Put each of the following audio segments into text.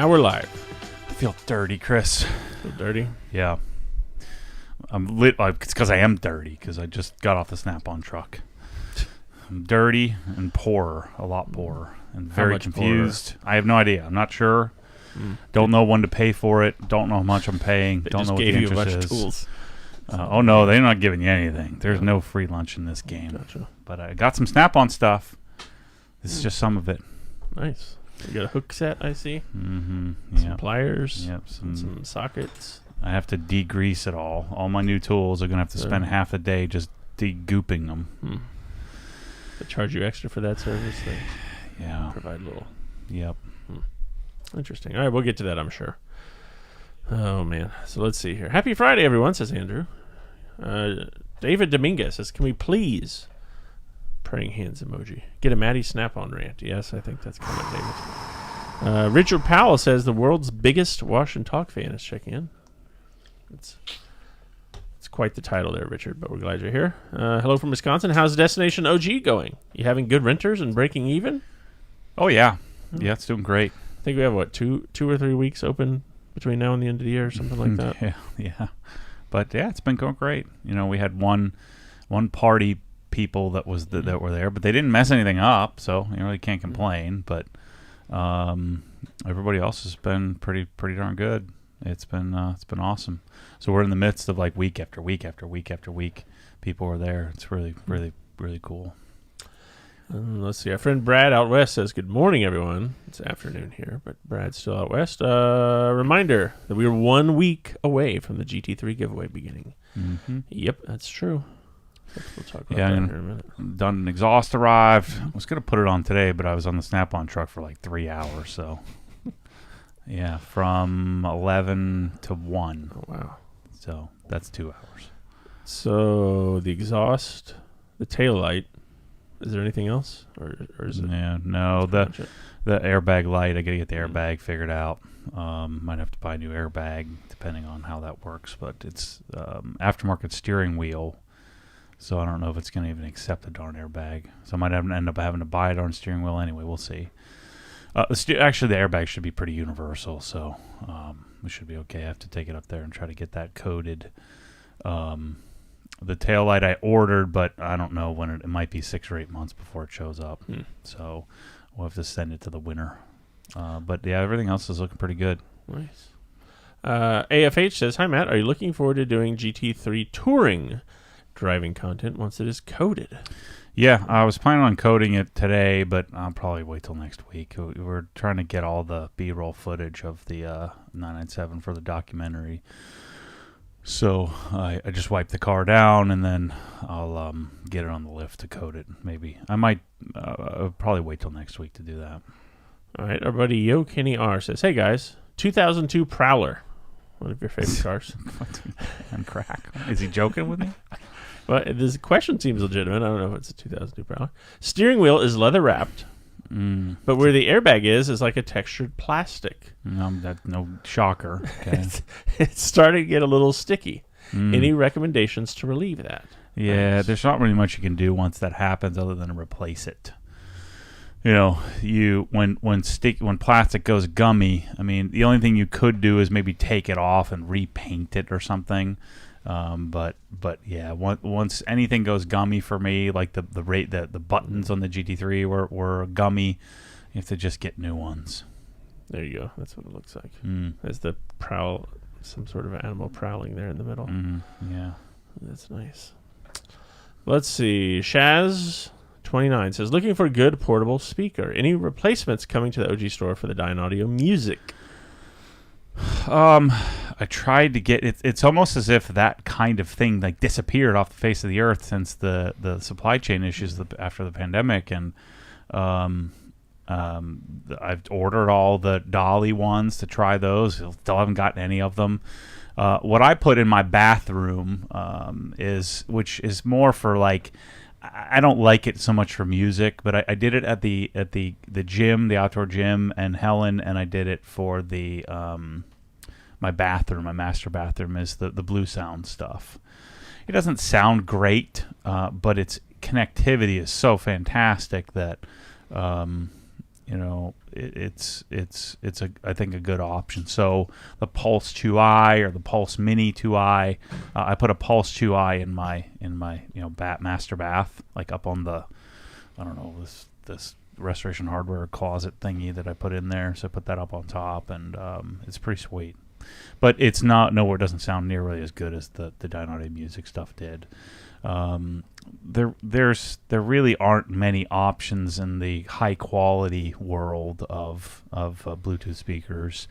Now we're live. I feel dirty, Chris. Feel dirty? Yeah. I'm lit. It's because I am dirty, because I just got off the Snap-on truck. I'm dirty and poorer, a lot poorer, and very confused. Poorer? I have no idea. I'm not sure. Don't know when to pay for it. Don't know how much I'm paying. Don't know what the interest is. They just gave you a bunch of tools. Oh, no, they're not giving you anything. There's no free lunch in this game. Gotcha. But I got some Snap-on stuff. This is just some of it. Nice. You got a hook set, I see. Mm-hmm. Some pliers. Yep. Some sockets. I have to degrease it all. All my new tools are going to have to spend half the day just degooping them. They charge you extra for that service? They provide a little. Yep. Interesting. All right, we'll get to that, I'm sure. Oh, man. So let's see here. Happy Friday, everyone, says Andrew. David Dominguez says, can we please, praying hands emoji, get a Maddie Snap-on rant? Yes, I think that's coming, David. Richard Powell says, the world's biggest Wash and Talk fan is checking in. It's quite the title there, Richard, but we're glad you're here. Hello from Wisconsin. How's Destination OG going? You having good renters and breaking even? Oh, yeah. Yeah, it's doing great. I think we have, two or 3 weeks open between now and the end of the year or something like that. Yeah. But, yeah, it's been going great. You know, we had one party people that was that were there, but they didn't mess anything up, so you really can't complain. But everybody else has been pretty darn good. It's been awesome. So we're in the midst of like week after week after week after week. People are there. It's really cool. Let's see. Our friend Brad out west says, good morning, everyone. It's afternoon here, but Brad's still out west. Reminder that we are 1 week away from the GT3 giveaway beginning. Mm-hmm. Yep, that's true. We'll talk about that here in a minute. Done an exhaust arrived. I was going to put it on today, but I was on the Snap-on truck for like 3 hours, so... Yeah, from 11 to 1. Oh, wow. So that's 2 hours. So the exhaust, the tail light, is there anything else? Or is it? Yeah, no, the airbag light, I got to get the airbag figured out. Might have to buy a new airbag depending on how that works. But it's aftermarket steering wheel, so I don't know if it's going to even accept the darn airbag. So I might end up having to buy a darn steering wheel anyway. We'll see. Actually, the airbag should be pretty universal, so we should be okay. I have to take it up there and try to get that coded. The taillight I ordered, but I don't know when it might be 6 or 8 months before it shows up. So we'll have to send it to the winter. But yeah, everything else is looking pretty good. Nice. AFH says, hi, Matt. Are you looking forward to doing GT3 touring driving content once it is coded? Yeah, I was planning on coding it today, but I'll probably wait till next week. We're trying to get all the B-roll footage of the 997 for the documentary. So I just wipe the car down, and then I'll get it on the lift to code it. Maybe I might I'll probably wait till next week to do that. All right, our buddy Yo Kenny R says, hey guys, 2002 Prowler, one of your favorite cars. On crack. Is he joking with me? Well, this question seems legitimate. I don't know if it's a 2002 Prowler. Steering wheel is leather wrapped, but where the airbag is like a textured plastic. That's no shocker. Okay. It's starting to get a little sticky. Any recommendations to relieve that? Yeah, there's not really much you can do once that happens other than replace it. You know, when plastic goes gummy, I mean, the only thing you could do is maybe take it off and repaint it or something. But yeah, once anything goes gummy for me, like the buttons on the GT3 were gummy, you have to just get new ones. There you go. That's what it looks like. There's the some sort of animal prowling there in the middle. Yeah, that's nice. Let's see. Shaz29 says, looking for a good portable speaker. Any replacements coming to the OG store for the Dyn Audio Music? I tried to get it. It's almost as if that kind of thing like disappeared off the face of the earth since the supply chain issues after the pandemic, and I've ordered all the Dolly ones to try those. Still haven't gotten any of them. What I put in my bathroom which is more for like, I don't like it so much for music, but I did it at the gym, the outdoor gym, and Helen, and I did it for the my bathroom, my master bathroom, is the Blue Sound stuff. It doesn't sound great, but its connectivity is so fantastic that it's I think a good option. So the Pulse 2i or the Pulse Mini 2i, I put a Pulse 2i in my master bath, like up on the, I don't know, this Restoration Hardware closet thingy that I put in there. So I put that up on top, and it's pretty sweet. But it's nowhere doesn't sound nearly as good as the Dynaudio Music stuff did. There really aren't many options in the high quality world of Bluetooth speakers.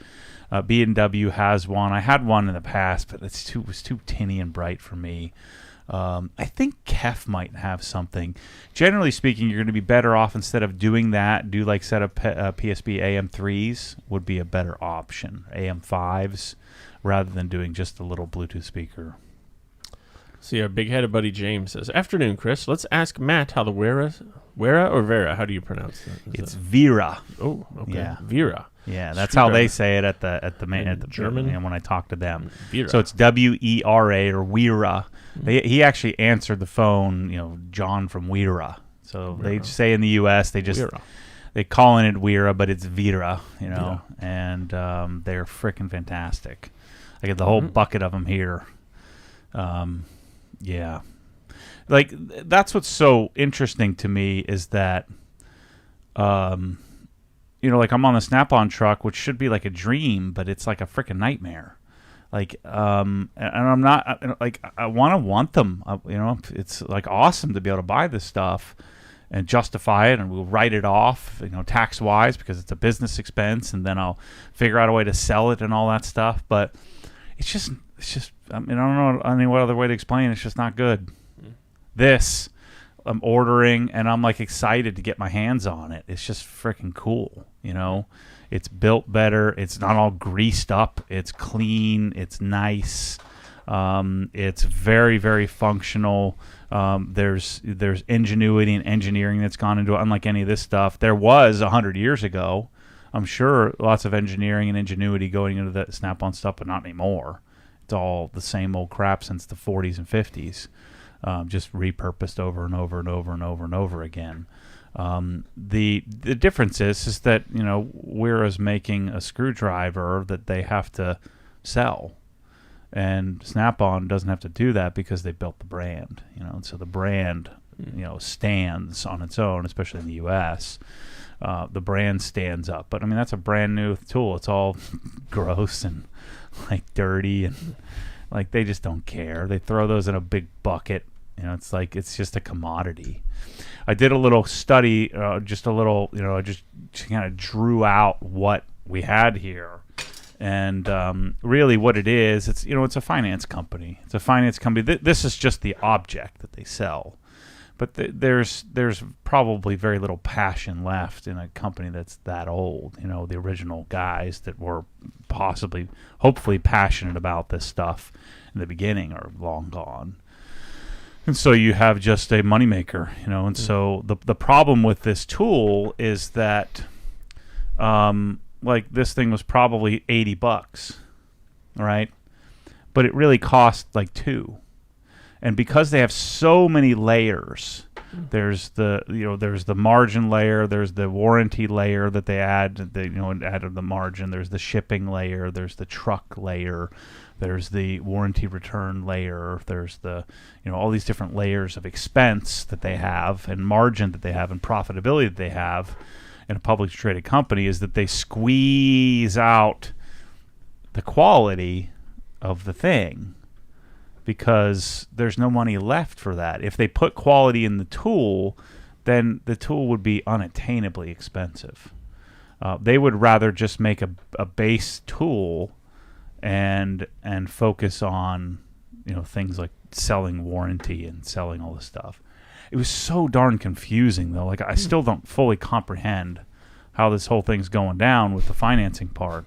B&W has one. I had one in the past, but it was too tinny and bright for me. I think Kef might have something. Generally speaking, you're going to be better off, instead of doing that, do like set up PSB AM3s would be a better option. AM5s, rather than doing just a little Bluetooth speaker. See, our big-headed buddy James says, "Afternoon, Chris. Let's ask Matt how the Wera or Vera? How do you pronounce that? It's Vera. Oh, okay. Yeah. Vera. Yeah, that's how they say it at the German. And when I talk to them, Vera. So it's WERA or Wera. He actually answered the phone. John from Wera. So Wera. they say in the U.S. they calling it Wera, but it's Vera. Vera. And they're freaking fantastic. I get the whole bucket of them here. Yeah. Like, that's what's so interesting to me is that, like I'm on the Snap-on truck, which should be like a dream, but it's like a freaking nightmare. Like, and I'm not, like, I want them. It's like awesome to be able to buy this stuff and justify it, and we'll write it off, tax-wise, because it's a business expense, and then I'll figure out a way to sell it and all that stuff. But it's just, I don't know any other way to explain it. It's just not good. This, I'm ordering, and I'm like excited to get my hands on it. It's just freaking cool, It's built better. It's not all greased up. It's clean. It's nice. It's very, very functional. There's ingenuity and engineering that's gone into it, unlike any of this stuff. There was 100 years ago. I'm sure lots of engineering and ingenuity going into the Snap-on stuff, but not anymore. It's all the same old crap since the 40s and 50s, just repurposed over and over and over and over and over again. The difference is that Wera's making a screwdriver that they have to sell, and Snap-on doesn't have to do that because they built the brand. And so the brand stands on its own, especially in the U.S. The brand stands up, but I mean that's a brand new tool. It's all gross and like dirty, and like they just don't care. They throw those in a big bucket. It's like it's just a commodity. I did a little study, I just kind of drew out what we had here, and really what it is, it's a finance company. It's a finance company. This is just the object that they sell. But there's probably very little passion left in a company that's that old. The original guys that were hopefully passionate about this stuff in the beginning are long gone. And so you have just a moneymaker, And so the problem with this tool is that, like this thing was probably $80, right? But it really cost like $2. And because they have so many layers, there's the margin layer, there's the warranty layer that they add, added the margin, there's the shipping layer, there's the truck layer, there's the warranty return layer, there's the all these different layers of expense that they have and margin that they have and profitability that they have in a publicly traded company, is that they squeeze out the quality of the thing, because there's no money left for that. If they put quality in the tool, then the tool would be unattainably expensive. They would rather just make a base tool and focus on things like selling warranty and selling all this stuff. It was so darn confusing though. Like I still don't fully comprehend how this whole thing's going down with the financing part.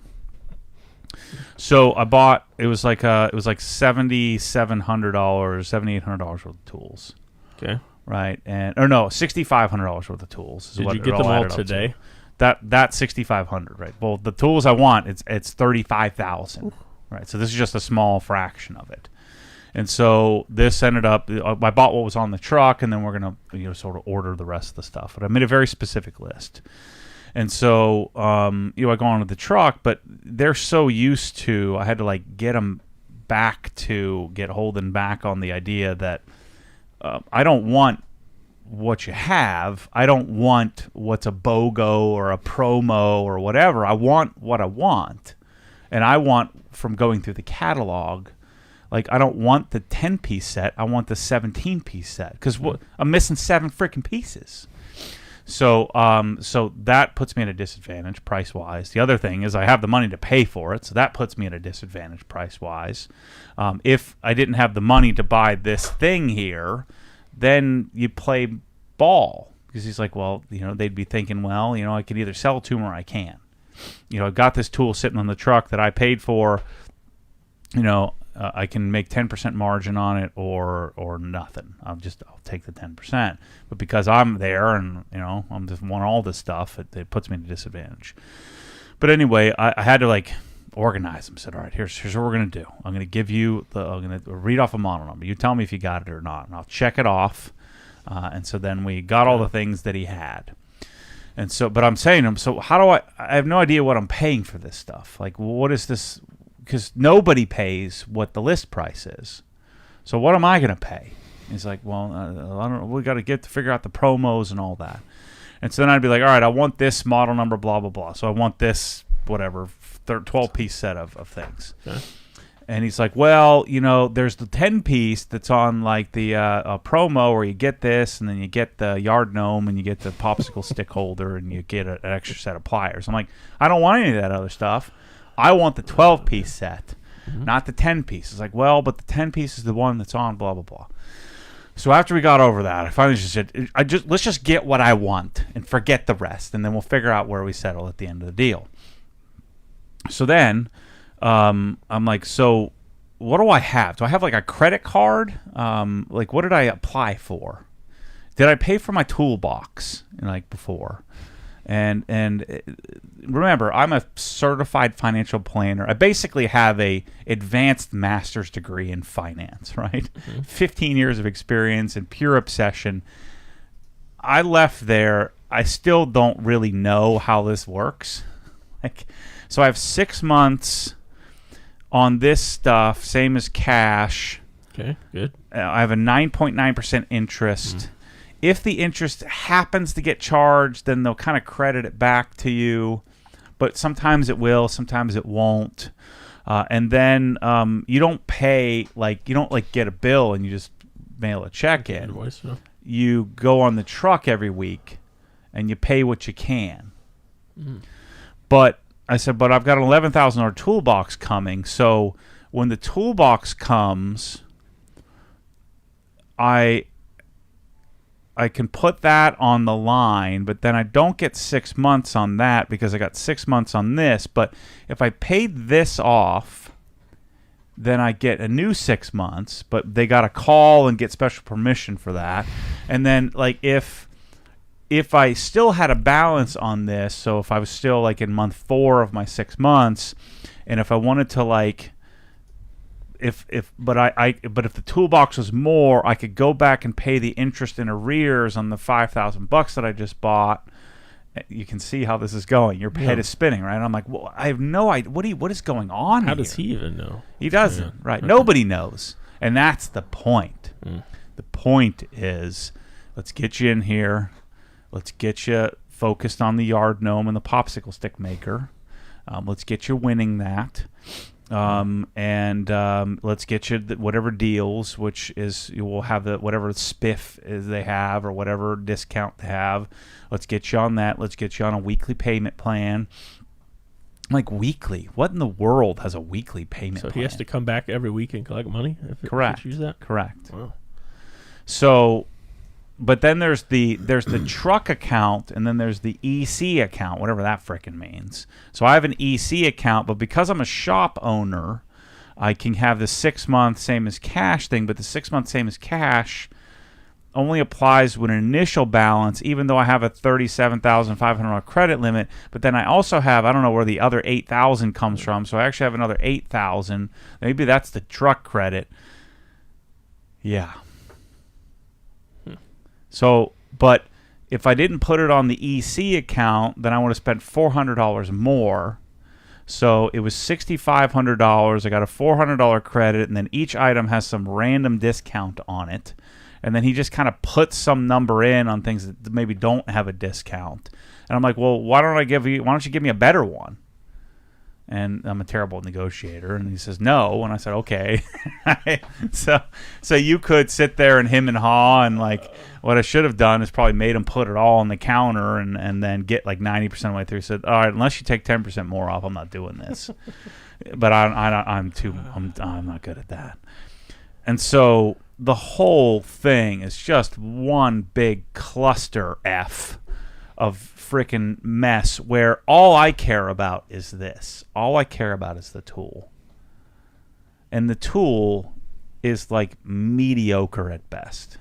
So I bought, it was like $7,800 worth of tools. Okay. Right. $6,500 worth of tools. Did you get them all today? That's $6,500, right? Well, the tools I want, it's $35,000. Right. So this is just a small fraction of it. And so this ended up, I bought what was on the truck, and then we're going to sort of order the rest of the stuff. But I made a very specific list. And so, I go on with the truck, but they're so used to, I had to like get Holden back on the idea that I don't want what you have. I don't want what's a BOGO or a promo or whatever. I want what I want. And I want, from going through the catalog, like, I don't want the 10-piece set. I want the 17-piece set, because I'm missing 7 freaking pieces. So that puts me at a disadvantage price-wise. The other thing is I have the money to pay for it, so that puts me at a disadvantage price-wise. If I didn't have the money to buy this thing here, then you play ball, because he's like, well, they'd be thinking, well, I could either sell it to him or I can't. I've got this tool sitting on the truck that I paid for. I can make 10% margin on it or nothing. I'll take the 10%. But because I'm there and I'm just want all this stuff, it puts me at a disadvantage. But anyway, I had to like organize them. Said, all right, here's what we're gonna do. I'm gonna give you I'm gonna read off a model number. You tell me if you got it or not, and I'll check it off. And so then we got all the things that he had. And so, but I'm saying to him, so how do I have no idea what I'm paying for this stuff. Like, what is this? Because nobody pays what the list price is. So what am I going to pay? He's like, well, I don't know. We got to figure out the promos and all that. And so then I'd be like, all right, I want this model number, blah, blah, blah. So I want this, whatever, 12-piece set of things. Okay. And he's like, well, there's the 10-piece that's on like the promo where you get this, and then you get the yard gnome, and you get the popsicle stick holder, and you get an extra set of pliers. I'm like, I don't want any of that other stuff. I want the 12-piece set, not the 10-piece. It's like, well, but the 10-piece is the one that's on blah, blah, blah. So after we got over that, I finally just said, let's just get what I want and forget the rest, and then we'll figure out where we settle at the end of the deal. So then I'm like, so what do I have? Do I have like a credit card? Like, what did I apply for? Did I pay for my toolbox like before? And remember, I'm a certified financial planner. I basically have a advanced master's degree in finance, right? 15 years of experience and pure obsession. I left there. I still don't really know how this works. So I have 6 months on this stuff, same as cash. Okay, good. I have a 9.9% interest. If the interest happens to get charged, then they'll kind of credit it back to you. But sometimes it will, sometimes it won't. And then you don't pay, you don't get a bill and you just mail a check in. Invoice, no. You go on the truck every week and you pay what you can. But I said, but I've got an $11,000 toolbox coming. So when the toolbox comes, I can put that on the line, but then I don't get 6 months on that because I got 6 months on this. But if I paid this off, then I get a new 6 months, but they got to call and get special permission for that. And then if I still had a balance on this, so if I was still in month 4 of my 6 months, and if I wanted to but if the toolbox was more, I could go back and pay the interest in arrears on the $5,000 that I just bought. You can see how this is going. Your head is spinning, right? I'm like, well, I have no idea. What is going on? How does he even know? He doesn't, right? Okay. Nobody knows, and that's the point. The point is, let's get you in here. Let's get you focused on the yard gnome and the popsicle stick maker. Let's get you winning that. And let's get you whatever deals, which is you will have whatever spiff is they have or whatever discount they have. Let's get you on that. Let's get you on a weekly payment plan. Like, weekly? What in the world has a weekly payment plan? So he has to come back every week and collect money? Correct. If you choose that? Correct. Wow. So, but then there's the truck account, and then there's the EC account, whatever that frickin' means. So I have an EC account, but because I'm a shop owner, I can have the 6 month same as cash thing, but the 6 month same as cash only applies with an initial balance, even though I have a $37,500 credit limit. But then I also have, I don't know where the other $8,000 comes from, so I actually have another $8,000. Maybe that's the truck credit. Yeah. So, but If I didn't put it on the EC account, then I would have spent $400 more. So it was $6,500. I got a $400 credit, and then each item has some random discount on it. And then he just kind of puts some number in on things that maybe don't have a discount. And I'm like, well, why don't you give me a better one? And I'm a terrible negotiator. And he says, no. And I said, okay. So you could sit there and him and haw, and like what I should have done is probably made him put it all on the counter and then get like 90% of the way through. He said, all right, unless you take 10% more off, I'm not doing this. But I'm not good at that. And so the whole thing is just one big cluster F of freaking mess, where all I care about is this. All I care about is the tool. And the tool is like mediocre at best.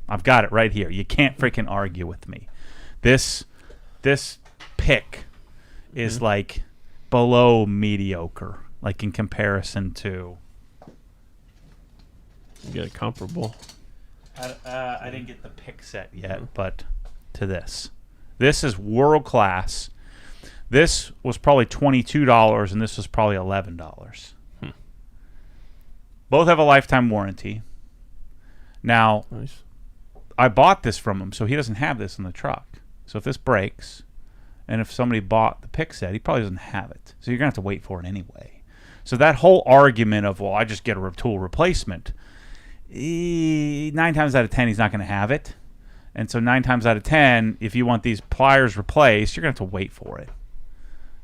I've got it right here. You can't freaking argue with me. This pick is like below mediocre, like in comparison to... You get a comparable. I didn't get the pick set yet, but to this. This is world class. This was probably $22, and this was probably $11. Both have a lifetime warranty. Now, Nice. I bought this from him, so he doesn't have this in the truck. So if this breaks, and if somebody bought the pick set, he probably doesn't have it. So you're going to have to wait for it anyway. So that whole argument of, well, I just get a tool replacement, 9 times out of 10, he's not going to have it. And so 9 times out of 10, if you want these pliers replaced, you're going to have to wait for it.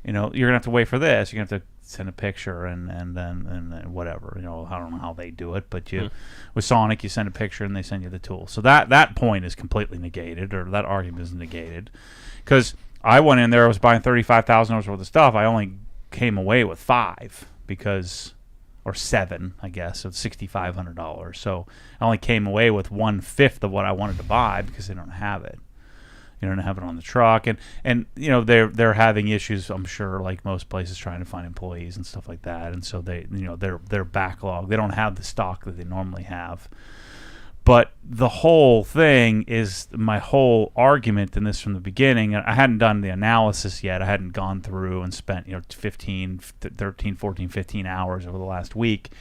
You know, you're going to have to wait for this. You're going to have to send a picture and then whatever. You know, I don't know how they do it, but with Sonic, you send a picture and they send you the tool. So that point is completely negated, or that argument is negated. Because I went in there, I was buying $35,000 worth of stuff. I only came away with 5 because... or 7, I guess, of $6,500. So I only came away with 1/5 of what I wanted to buy because they don't have it. You don't have it on the truck, and you know they're having issues, I'm sure, like most places, trying to find employees and stuff like that. And so their backlog, they don't have the stock that they normally have. But the whole thing is, my whole argument in this from the beginning, I hadn't done the analysis yet. I hadn't gone through and spent 13, 14, 15 hours over the last week.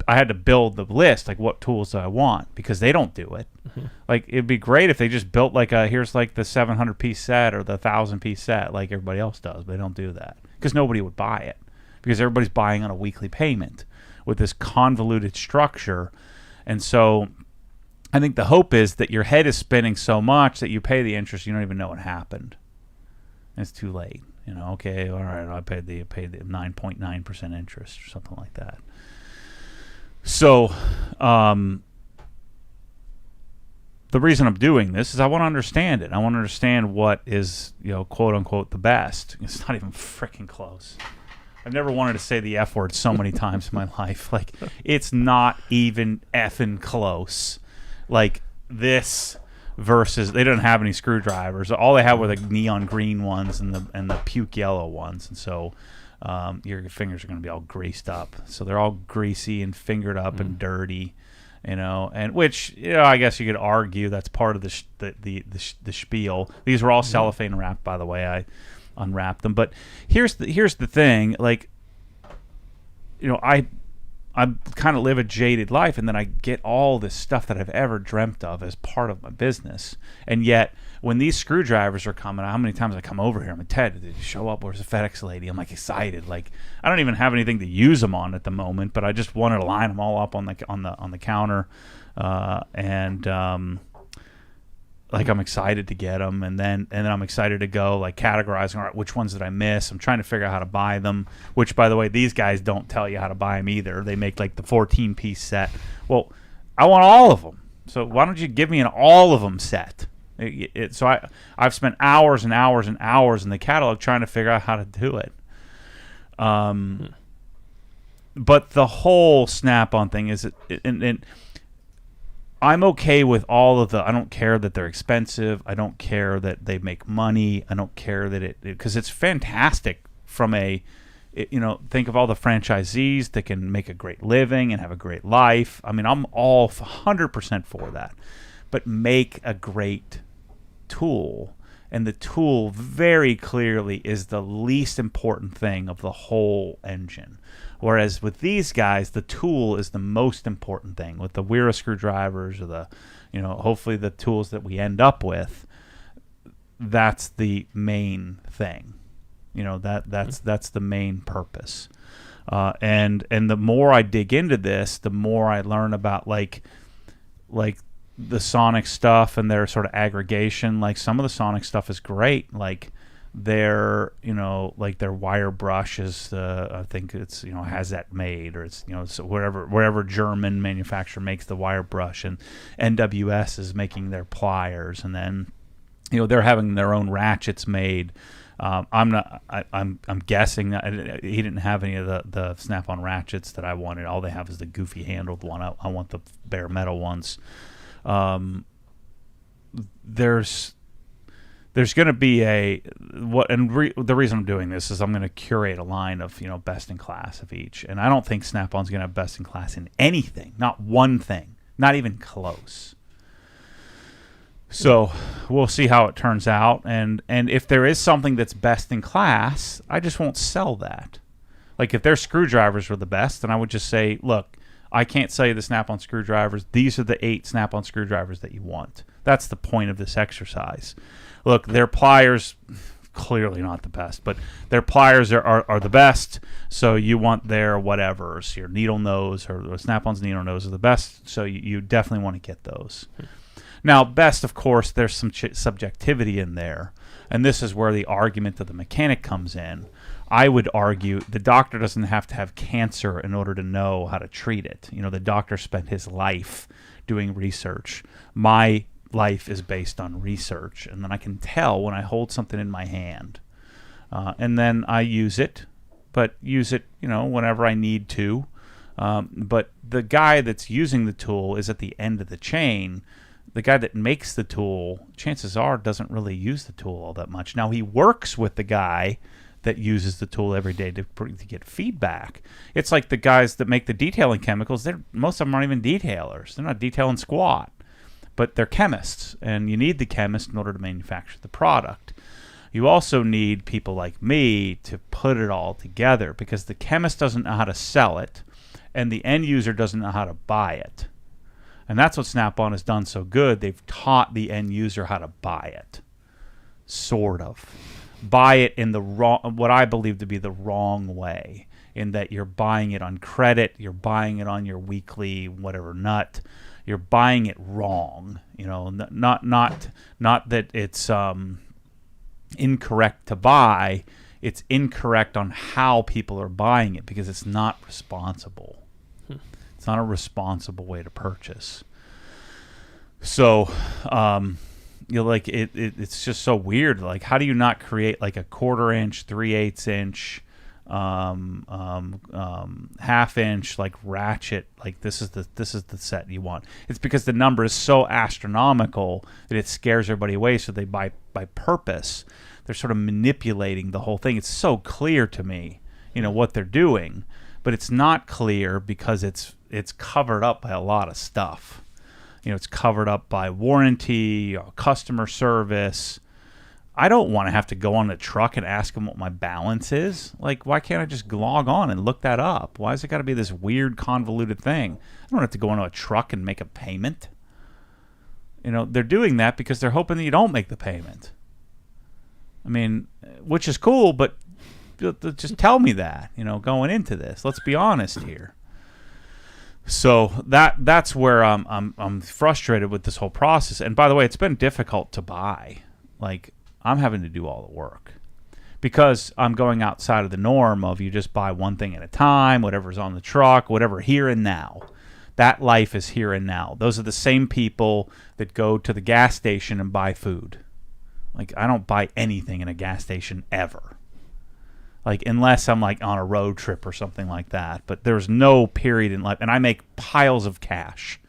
I had to build the list, like what tools do I want, because they don't do it. Mm-hmm. Like, it'd be great if they just built like here's like the 700-piece set or the 1,000-piece set like everybody else does, but they don't do that because nobody would buy it, because everybody's buying on a weekly payment with this convoluted structure. And so I think the hope is that your head is spinning so much that you pay the interest, you don't even know what happened. And it's too late. You know, okay, all right, I paid the 9.9% interest or something like that. So, the reason I'm doing this is I want to understand it. I want to understand what is, quote unquote, the best. It's not even freaking close. I've never wanted to say the F word so many times in my life. Like, it's not even effing close. Like, this versus, they didn't have any screwdrivers. All they had were the neon green ones and the puke yellow ones. And so your fingers are going to be all greased up. So they're all greasy and fingered up and dirty, and which, I guess you could argue that's part of the spiel. These were all cellophane wrapped, by the way. I unwrapped them. But here's the thing, like, I kind of live a jaded life, and then I get all this stuff that I've ever dreamt of as part of my business. And yet, when these screwdrivers are coming, how many times I come over here, I'm like, Ted, did you show up? Where's the FedEx lady? I'm like excited. Like, I don't even have anything to use them on at the moment, but I just wanted to line them all up on the counter, like, I'm excited to get them, and then I'm excited to go, like, categorizing, all right, which ones did I miss? I'm trying to figure out how to buy them, which, by the way, these guys don't tell you how to buy them either. They make, like, the 14-piece set. Well, I want all of them, so why don't you give me an all of them set? So I've spent hours and hours and hours in the catalog trying to figure out how to do it. But the whole Snap-on thing is, and I'm okay with all of I don't care that they're expensive. I don't care that they make money. I don't care that because it's fantastic from think of all the franchisees that can make a great living and have a great life. I mean, I'm all 100% for that. But make a great tool, and the tool very clearly is the least important thing of the whole engine. Whereas with these guys, the tool is the most important thing. With the Wera screwdrivers, or the, hopefully the tools that we end up with, that's the main thing. That's the main purpose. And the more I dig into this, the more I learn about like the Sonic stuff and their sort of aggregation. Like some of the Sonic stuff is great. Like their their wire brush is I think it's has that made, or it's so wherever German manufacturer makes the wire brush, and NWS is making their pliers, and then they're having their own ratchets made. I'm guessing that he didn't have any of the Snap-on ratchets that I wanted. All they have is the goofy handled one. I want the bare metal ones. There's going to be the reason I'm doing this is I'm going to curate a line of best in class of each, and I don't think Snap-on's going to have best in class in anything, not one thing, not even close. So we'll see how it turns out, and if there is something that's best in class, I just won't sell that. Like if their screwdrivers were the best, then I would just say, look, I can't sell you the Snap-on screwdrivers. These are the 8 Snap-on screwdrivers that you want. That's the point of this exercise. Look, their pliers, clearly not the best, but their pliers are the best, so you want their whatever. So your needle nose or Snap-on's needle nose are the best, so you definitely want to get those. Now, best, of course, there's some subjectivity in there, and this is where the argument of the mechanic comes in. I would argue the doctor doesn't have to have cancer in order to know how to treat it. The doctor spent his life doing research. My life is based on research, and then I can tell when I hold something in my hand. And then I use it, but use it, whenever I need to. But the guy that's using the tool is at the end of the chain. The guy that makes the tool, chances are, doesn't really use the tool all that much. Now, he works with the guy that uses the tool every day to get feedback. It's like the guys that make the detailing chemicals. Most of them aren't even detailers. They're not detailing squat, but they're chemists, and you need the chemist in order to manufacture the product. You also need people like me to put it all together, because the chemist doesn't know how to sell it, and the end user doesn't know how to buy it. And that's what Snap-on has done so good. They've taught the end user how to buy it. Sort of. Buy it in the wrong, what I believe to be the wrong way, in that you're buying it on credit, you're buying it on your weekly whatever nut. You're buying it wrong. Not that it's incorrect to buy. It's incorrect on how people are buying it, because it's not responsible. It's not a responsible way to purchase. So, it's just so weird. Like, how do you not create like a 1/4 inch, 3/8 inch, half-inch like ratchet? Like this is the set you want. It's because the number is so astronomical that it scares everybody away. So they by purpose, they're sort of manipulating the whole thing. It's so clear to me, what they're doing, but it's not clear because it's covered up by a lot of stuff. It's covered up by warranty, customer service. I don't want to have to go on the truck and ask them what my balance is. Like, why can't I just log on and look that up? Why has it got to be this weird, convoluted thing? I don't have to go into a truck and make a payment. They're doing that because they're hoping that you don't make the payment. I mean, which is cool, but just tell me that, going into this. Let's be honest here. So that's where I'm frustrated with this whole process. And by the way, it's been difficult to buy. Like, I'm having to do all the work because I'm going outside of the norm of you just buy one thing at a time, whatever's on the truck, whatever here and now. That life is here and now. Those are the same people that go to the gas station and buy food. Like, I don't buy anything in a gas station ever. Like, unless I'm like on a road trip or something like that. But there's no period in life. And I make piles of cash.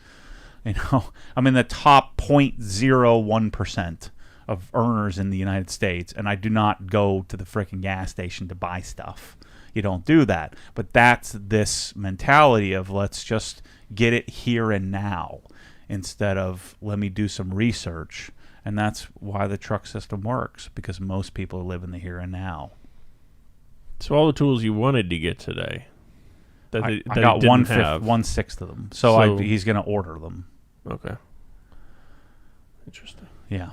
I'm in the top 0.01% of earners in the United States. And I do not go to the frickin' gas station to buy stuff. You don't do that. But that's this mentality of let's just get it here and now, instead of let me do some research And that's why the truck system works, because most people live in the here and now. So all the tools you wanted to get today, I got 1/6 of them. So he's going to order them. Okay. Interesting. Yeah.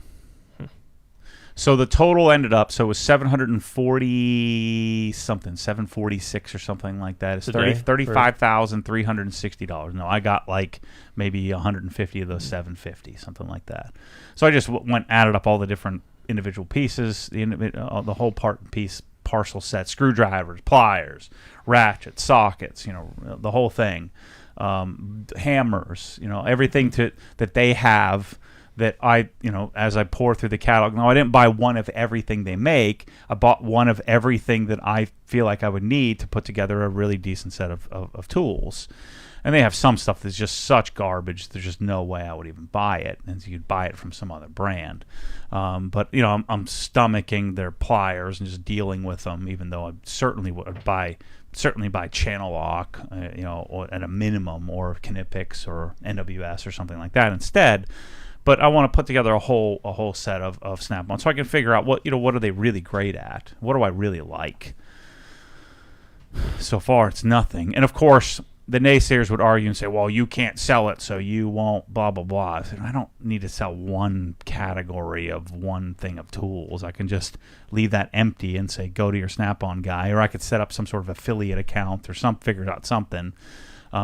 So the total ended up, so it was 740 something, 746 or something like that. It's $35,360. No, I got like maybe 150 of those 750, something like that. So I just added up all the different individual pieces, the whole part and piece parcel set, screwdrivers, pliers, ratchets, sockets, the whole thing, hammers, everything that they have. That I, as I pour through the catalog, now I didn't buy one of everything they make. I bought one of everything that I feel like I would need to put together a really decent set of tools. And they have some stuff that's just such garbage, there's just no way I would even buy it. And so you'd buy it from some other brand. But, I'm stomaching their pliers and just dealing with them, even though I certainly would buy Channel Lock, or at a minimum, or Knipex or NWS or something like that instead. But I want to put together a whole set of Snap-on, so I can figure out what are they really great at? What do I really like? So far, it's nothing. And of course, the naysayers would argue and say, "Well, you can't sell it, so you won't." Blah blah blah. I said, I don't need to sell one category of one thing of tools. I can just leave that empty and say, "Go to your Snap-on guy," or I could set up some sort of affiliate account or figure out something.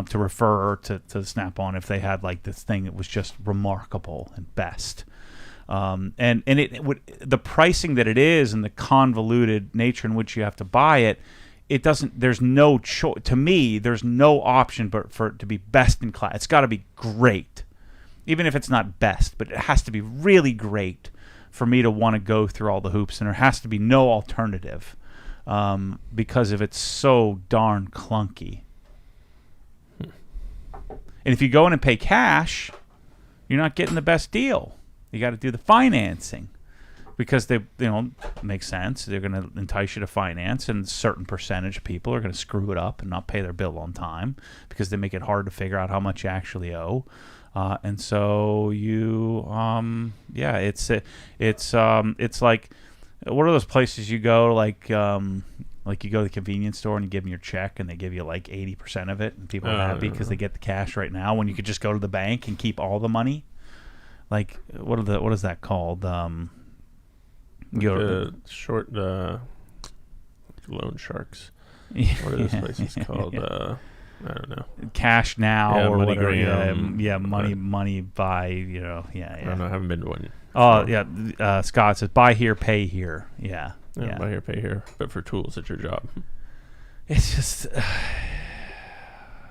To refer to Snap-on if they had like this thing that was just remarkable and best, and it would, the pricing that it is and the convoluted nature in which you have to buy it, it doesn't. There's no choice to me. There's no option but for it to be best in class. It's got to be great, even if it's not best, but it has to be really great for me to want to go through all the hoops, and there has to be no alternative because of it's so darn clunky. And if you go in and pay cash, you're not getting the best deal. You got to do the financing because they, make sense. They're going to entice you to finance, and a certain percentage of people are going to screw it up and not pay their bill on time because they make it hard to figure out how much you actually owe. And so you, it's like, what are those places you go like you go to the convenience store and you give them your check and they give you like 80% of it, and people are happy because they get the cash right now when you could just go to the bank and keep all the money. Like what is that called? Loan sharks. What are those places called? I don't know. Cash Now or whatever. Money buy. I don't know. I haven't been to one. Oh yeah. Scott says buy here, pay here. Yeah. Yeah, buy here, pay here, but for tools at your job. It's just.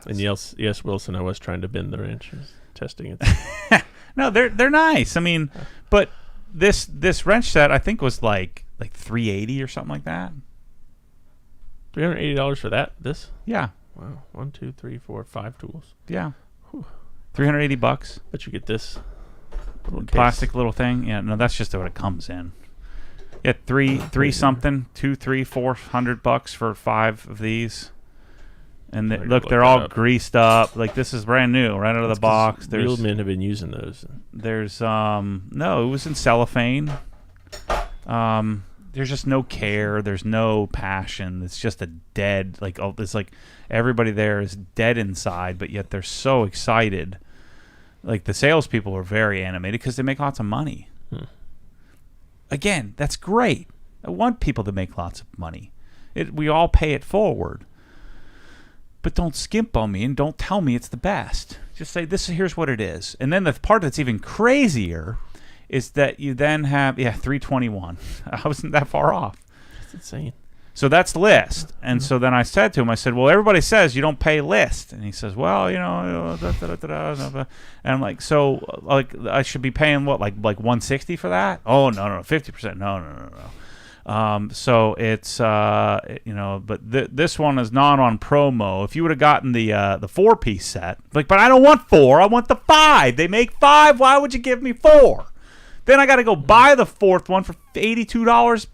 And yes, Wilson, I was trying to bend the wrenches, testing it. No, they're nice. I mean, but this wrench set I think was like $380 or something like that. $380 for that? This? Yeah. Wow. 1, 2, 3, 4, 5 tools. Yeah. Whew. $380. But you get this plastic little thing. Yeah. No, that's just what it comes in. Yeah, three something, $400 for 5 of these, and they're all greased up. Like this is brand new, right out of the box. Real men have been using those. There's no, it was in cellophane. There's just no care. There's no passion. It's just a dead it's like everybody there is dead inside, but yet they're so excited. Like the salespeople are very animated because they make lots of money. Again, that's great. I want people to make lots of money. We all pay it forward. But don't skimp on me and don't tell me it's the best. Just say, here's what it is. And then the part that's even crazier is that you then have, $321. I wasn't that far off. That's insane. So that's list. And so then I said to him, well, everybody says you don't pay list. And he says, well, and I'm like, so I should be paying what, like $160 for that? Oh, no, 50%. No. So it's, but this one is not on promo. If you would have gotten the 4-piece set, but I don't want 4. I want the 5. They make 5. Why would you give me 4? Then I got to go buy the 4th one for $82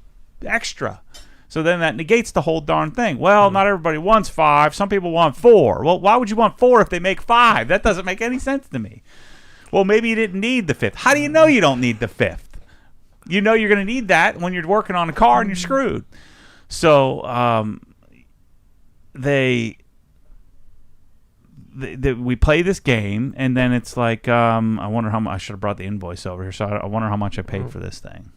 extra. So then that negates the whole darn thing. Well, not everybody wants 5. Some people want 4. Well, why would you want 4 if they make 5? That doesn't make any sense to me. Well, maybe you didn't need the 5th. How do you know you don't need the 5th? you know you're going to need that when you're working on a car and you're screwed. So we play this game, and then it's like, I wonder how much. I should have brought the invoice over here. So I wonder how much I paid for this thing.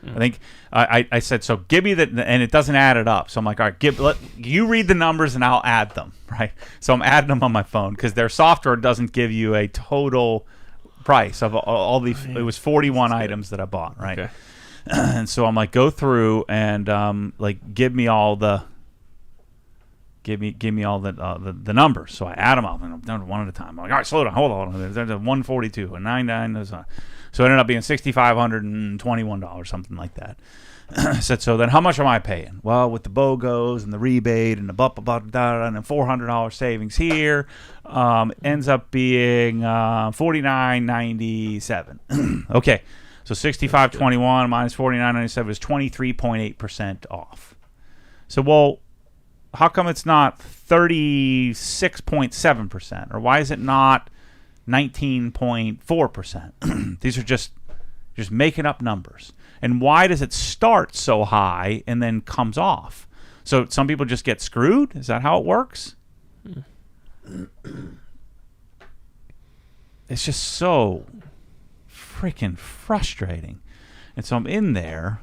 I think I said, so give me and it doesn't add it up. So I'm like, all right, you read the numbers and I'll add them, right? So I'm adding them on my phone because their software doesn't give you a total price of all these. It was 41 items that I bought, right? Okay. And so I'm like, go through and give me all the numbers. So I add them up and I'm done one at a time. I'm like, all right, slow down, hold on. There's 142 and 99. So it ended up being $6,521, something like that. I said, so then how much am I paying? Well, with the BOGOs and the rebate and the and then $400 savings here, ends up being $49.97. Okay, so $65.21 minus $49.97 is 23.8% off. So, well, how come it's not 36.7%? Or why is it not 19.4%? These are just making up numbers. And why does it start so high and then comes off? So some people just get screwed? Is that how it works? It's just so freaking frustrating. And so I'm in there,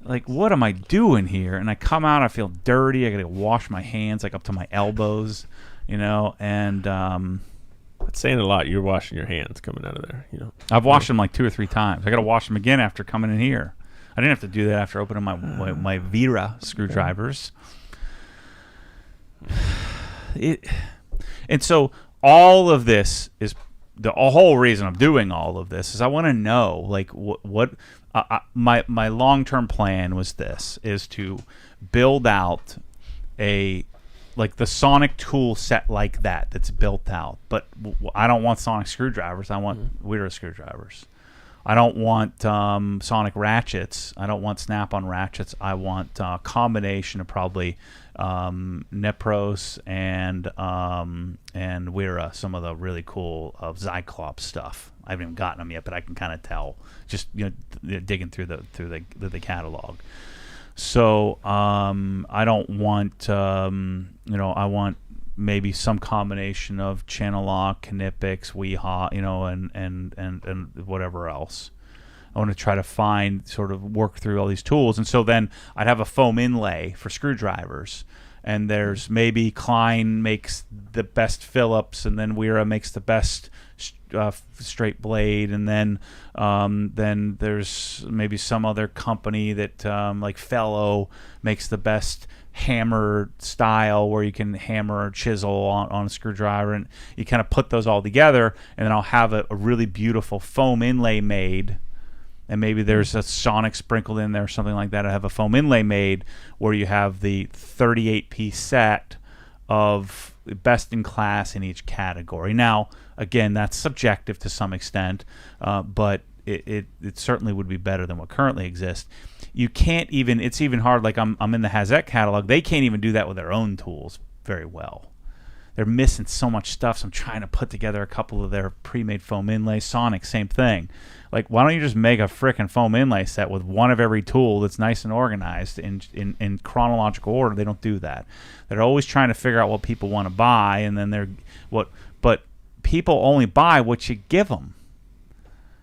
like, what am I doing here? And I come out, I feel dirty. I got to wash my hands like up to my elbows, and That's saying a lot. You're washing your hands coming out of there. I've washed them like 2 or 3 times. I got to wash them again after coming in here. I didn't have to do that after opening my Vera screwdrivers. And so all of this is the whole reason I'm doing all of this is I want to know, like, what my long-term plan was is to build out like the Sonic tool set like that's built out. But I don't want Sonic screwdrivers. I want Wera screwdrivers. I don't want Sonic ratchets. I don't want Snap-on ratchets. I want a combination of probably Nepros and Wera, some of the really cool Zyclops stuff. I haven't even gotten them yet, but I can kind of tell just digging through the catalog. So I don't want I want maybe some combination of Channel Lock, Knipex, Weehaw, and whatever else. I want to try to work through all these tools, and so then I'd have a foam inlay for screwdrivers, and there's maybe Klein makes the best Phillips, and then Wera makes the best straight blade, and then there's maybe some other company that like Fellow makes the best hammer style where you can hammer or chisel on a screwdriver, and you kind of put those all together, and then I'll have a really beautiful foam inlay made, and maybe there's a Sonic sprinkled in there or something like that. I have a foam inlay made where you have the 38-piece set of best in class in each category. Now, again, that's subjective to some extent, but it certainly would be better than what currently exists. You can't even, it's even hard, like I'm in the Hazette catalog, they can't even do that with their own tools very well. They're missing so much stuff, so I'm trying to put together a couple of their pre-made foam inlays. Sonic, same thing. Like, why don't you just make a frickin' foam inlay set with one of every tool that's nice and organized in chronological order? They don't do that. They're always trying to figure out what people want to buy, and then but people only buy what you give them.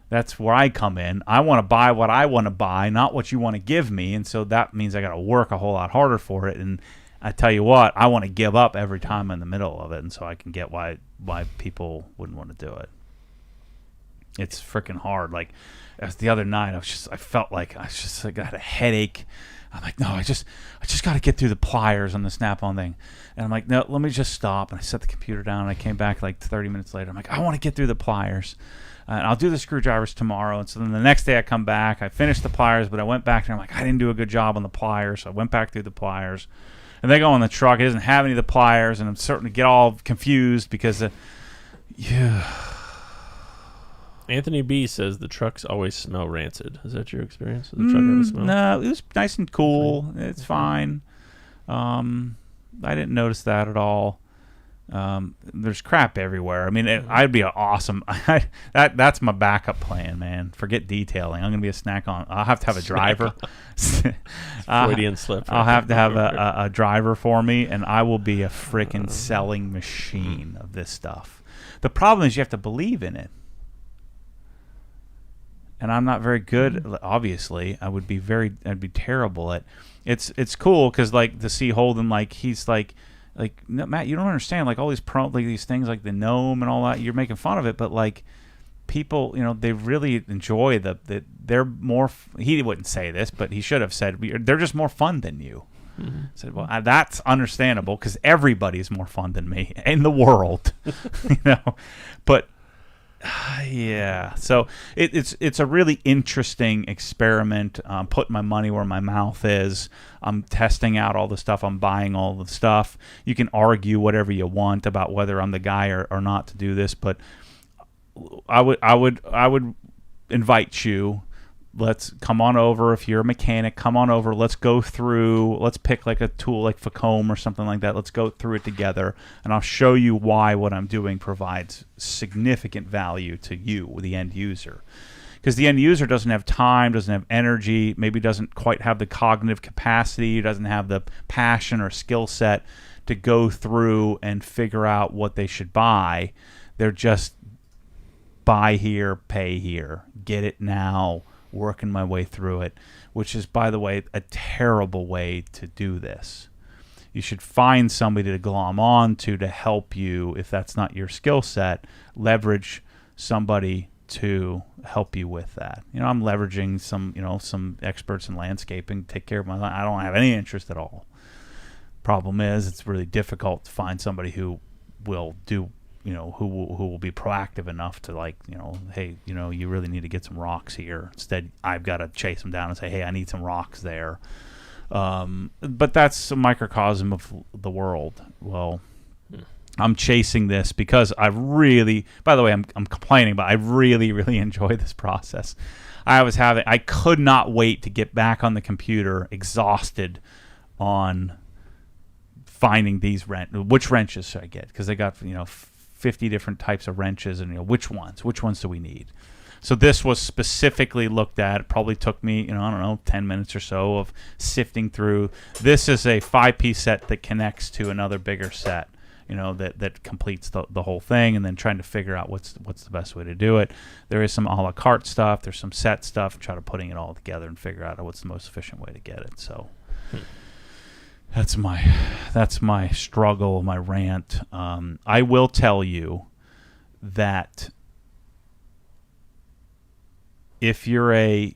That's where I come in. I want to buy what I want to buy, not what you want to give me, and so that means I got to work a whole lot harder for it. And I tell you what, I want to give up every time in the middle of it, and so I can get why people wouldn't want to do it. It's freaking hard. Like, as the other night, I felt like I got a headache. I'm like, no, I just got to get through the pliers on the Snap-on thing. And I'm like, no, let me just stop. And I set the computer down, and I came back like 30 minutes later. I'm like, I want to get through the pliers. And I'll do the screwdrivers tomorrow. And so then the next day I come back, I finished the pliers, but I went back there. I'm like, I didn't do a good job on the pliers. So I went back through the pliers. And they go in the truck. It doesn't have any of the pliers, and I'm starting to get all confused because, Anthony B says the trucks always smell rancid. Is that your experience? Does the truck ever smell? No, it was nice and cool. It's fine. I didn't notice that at all. There's crap everywhere. I mean, I'd be awesome. That's my backup plan, man. Forget detailing. I'm gonna be a snack on. I'll have to have a driver. Freudian slip. I'll have to have a driver for me, and I will be a freaking selling machine of this stuff. The problem is you have to believe in it. And I'm not very good. Obviously, I'd be terrible at. It's cool because like to see Holden, like he's like no, Matt, you don't understand. Like all these these things like the gnome and all that. You're making fun of it, but like people, they really enjoy they're more. He wouldn't say this, but he should have said they're just more fun than you. Mm-hmm. I said, well, that's understandable because everybody's more fun than me in the world, But yeah, so it's a really interesting experiment. I'm putting my money where my mouth is. I'm testing out all the stuff. I'm buying all the stuff. You can argue whatever you want about whether I'm the guy or not to do this, but I would invite you. Let's come on over. If you're a mechanic, come on over. Let's go through. Let's pick like a tool like Facom or something like that. Let's go through it together, and I'll show you why what I'm doing provides significant value to you, the end user. Because the end user doesn't have time, doesn't have energy, maybe doesn't quite have the cognitive capacity, doesn't have the passion or skill set to go through and figure out what they should buy. They're just buy here, pay here, get it now. Working my way through it, which is, by the way, a terrible way to do this. You should find somebody to glom on to help you if that's not your skill set. Leverage somebody to help you with that. I'm leveraging some experts in landscaping to take care of my land. I don't have any interest at all. Problem is, it's really difficult to find somebody who will do who will be proactive enough to hey, you really need to get some rocks here. Instead, I've got to chase them down and say, hey, I need some rocks there. But that's a microcosm of the world. Well, I'm chasing this because I really, by the way, I'm complaining, but I really, really enjoy this process. I could not wait to get back on the computer, exhausted on finding these which wrenches should I get? Because they got 50 different types of wrenches, and which ones do we need? So this was specifically looked at. It probably took me 10 minutes or so of sifting through. This is a 5-piece set that connects to another bigger set, that completes the whole thing, and then trying to figure out what's the best way to do it. There is some a la carte stuff, there's some set stuff, try to putting it all together and figure out what's the most efficient way to get it. So That's my struggle, my rant. I will tell you that especially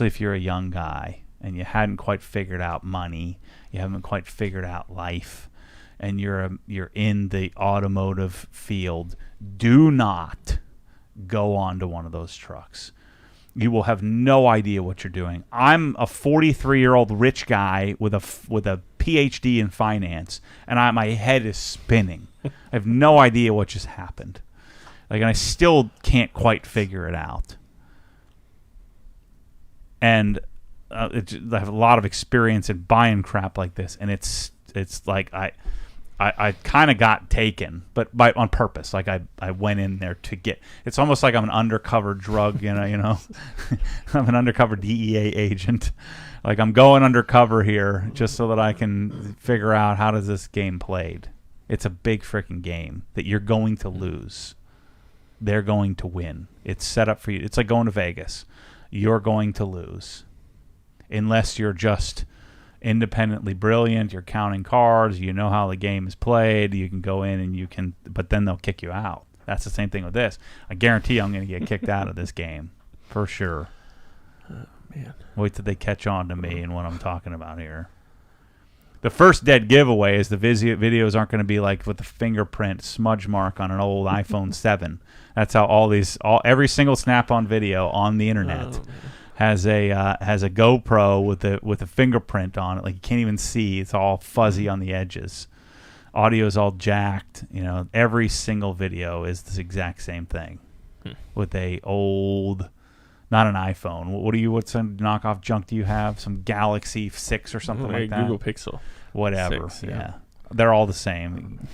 if you're a young guy and you hadn't quite figured out money, you haven't quite figured out life, and you're in the automotive field, do not go onto one of those trucks. You will have no idea what you're doing. I'm a 43-year-old rich guy with a PhD in finance, and my head is spinning. I have no idea what just happened. And I still can't quite figure it out. And I have a lot of experience in buying crap like this, and it's like I kind of got taken, but on purpose. Like I went in there to get. It's almost like I'm an undercover drug, I'm an undercover DEA agent. Like I'm going undercover here just so that I can figure out how does this game played. It's a big freaking game that you're going to lose. They're going to win. It's set up for you. It's like going to Vegas. You're going to lose unless you're just independently brilliant, you're counting cards, you know how the game is played, you can go in and but then they'll kick you out. That's the same thing with this. I guarantee I'm going to get kicked out of this game for sure. Oh, man. Wait till they catch on to me and what I'm talking about here. The first dead giveaway is the videos aren't going to be like with the fingerprint smudge mark on an old iPhone 7. That's how every single Snap-on video on the internet has a GoPro with a fingerprint on it. Like you can't even see. It's all fuzzy on the edges. Audio is all jacked. Every single video is the exact same thing with a old, not an iPhone. What some knockoff junk do you have? Some Galaxy 6 or something like that? Google Pixel. Whatever. 6, yeah. They're all the same.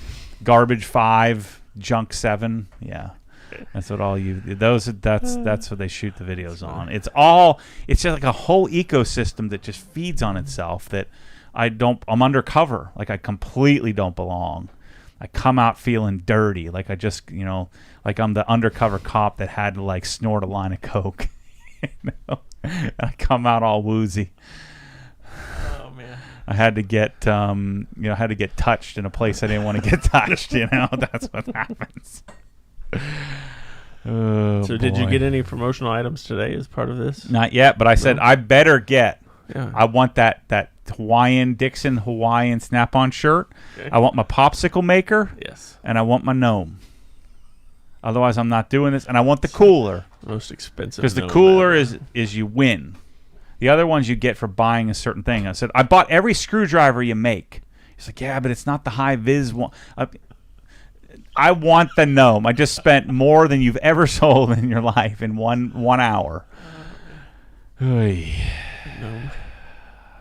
Garbage 5, junk 7. Yeah. That's what all you that's what they shoot the videos on. It's just like a whole ecosystem that just feeds on itself that I'm undercover. Like I completely don't belong. I come out feeling dirty. Like I just, like I'm the undercover cop that had to like snort a line of coke. And I come out all woozy. Oh man. I had to get touched in a place I didn't want to get touched, That's what happens. Oh, so did you get any promotional items today as part of this? Not yet, but I said I better get. Yeah. I want that Dixon Hawaiian Snap-on shirt. Okay. I want my popsicle maker. Yes. And I want my gnome. Otherwise, I'm not doing this. And I want the cooler. Most expensive. Because the cooler is you win. The other ones you get for buying a certain thing. I said, I bought every screwdriver you make. He's like, yeah, but it's not the high-vis one. I want the gnome. I just spent more than you've ever sold in your life in one hour. Gnome.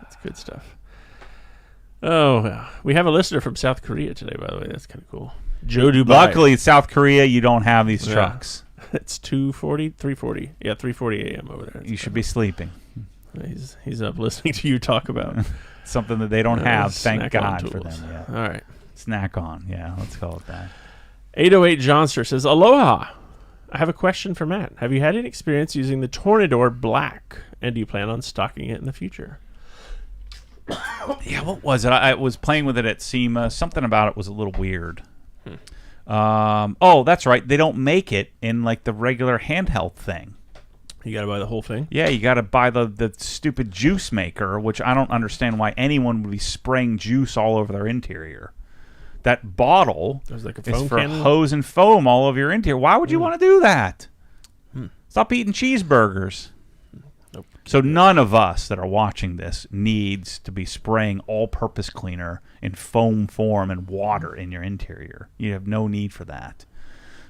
That's good stuff. Oh, we have a listener from South Korea today, by the way. That's kind of cool. Joe Dubai. Luckily, in South Korea, you don't have these trucks. It's 2:40, 3:40. Yeah, 3:40 a.m. over there. You should be sleeping. He's up listening to you talk about something that they don't have. Thank God for them. Yeah. All right. Snack on. Yeah, let's call it that. 808 Johnster says, Aloha. I have a question for Matt. Have you had any experience using the Tornador Black, and do you plan on stocking it in the future? Yeah, what was it? I was playing with it at SEMA. Something about it was a little weird. That's right. They don't make it in like the regular handheld thing. You got to buy the whole thing? Yeah, you got to buy the stupid juice maker, which I don't understand why anyone would be spraying juice all over their interior. That bottle like a is foam for cannon? hose and foam all over your interior. Why would you want to do that? Stop eating cheeseburgers. Nope. So none of us that are watching this needs to be spraying all-purpose cleaner in foam form and water in your interior. You have no need for that.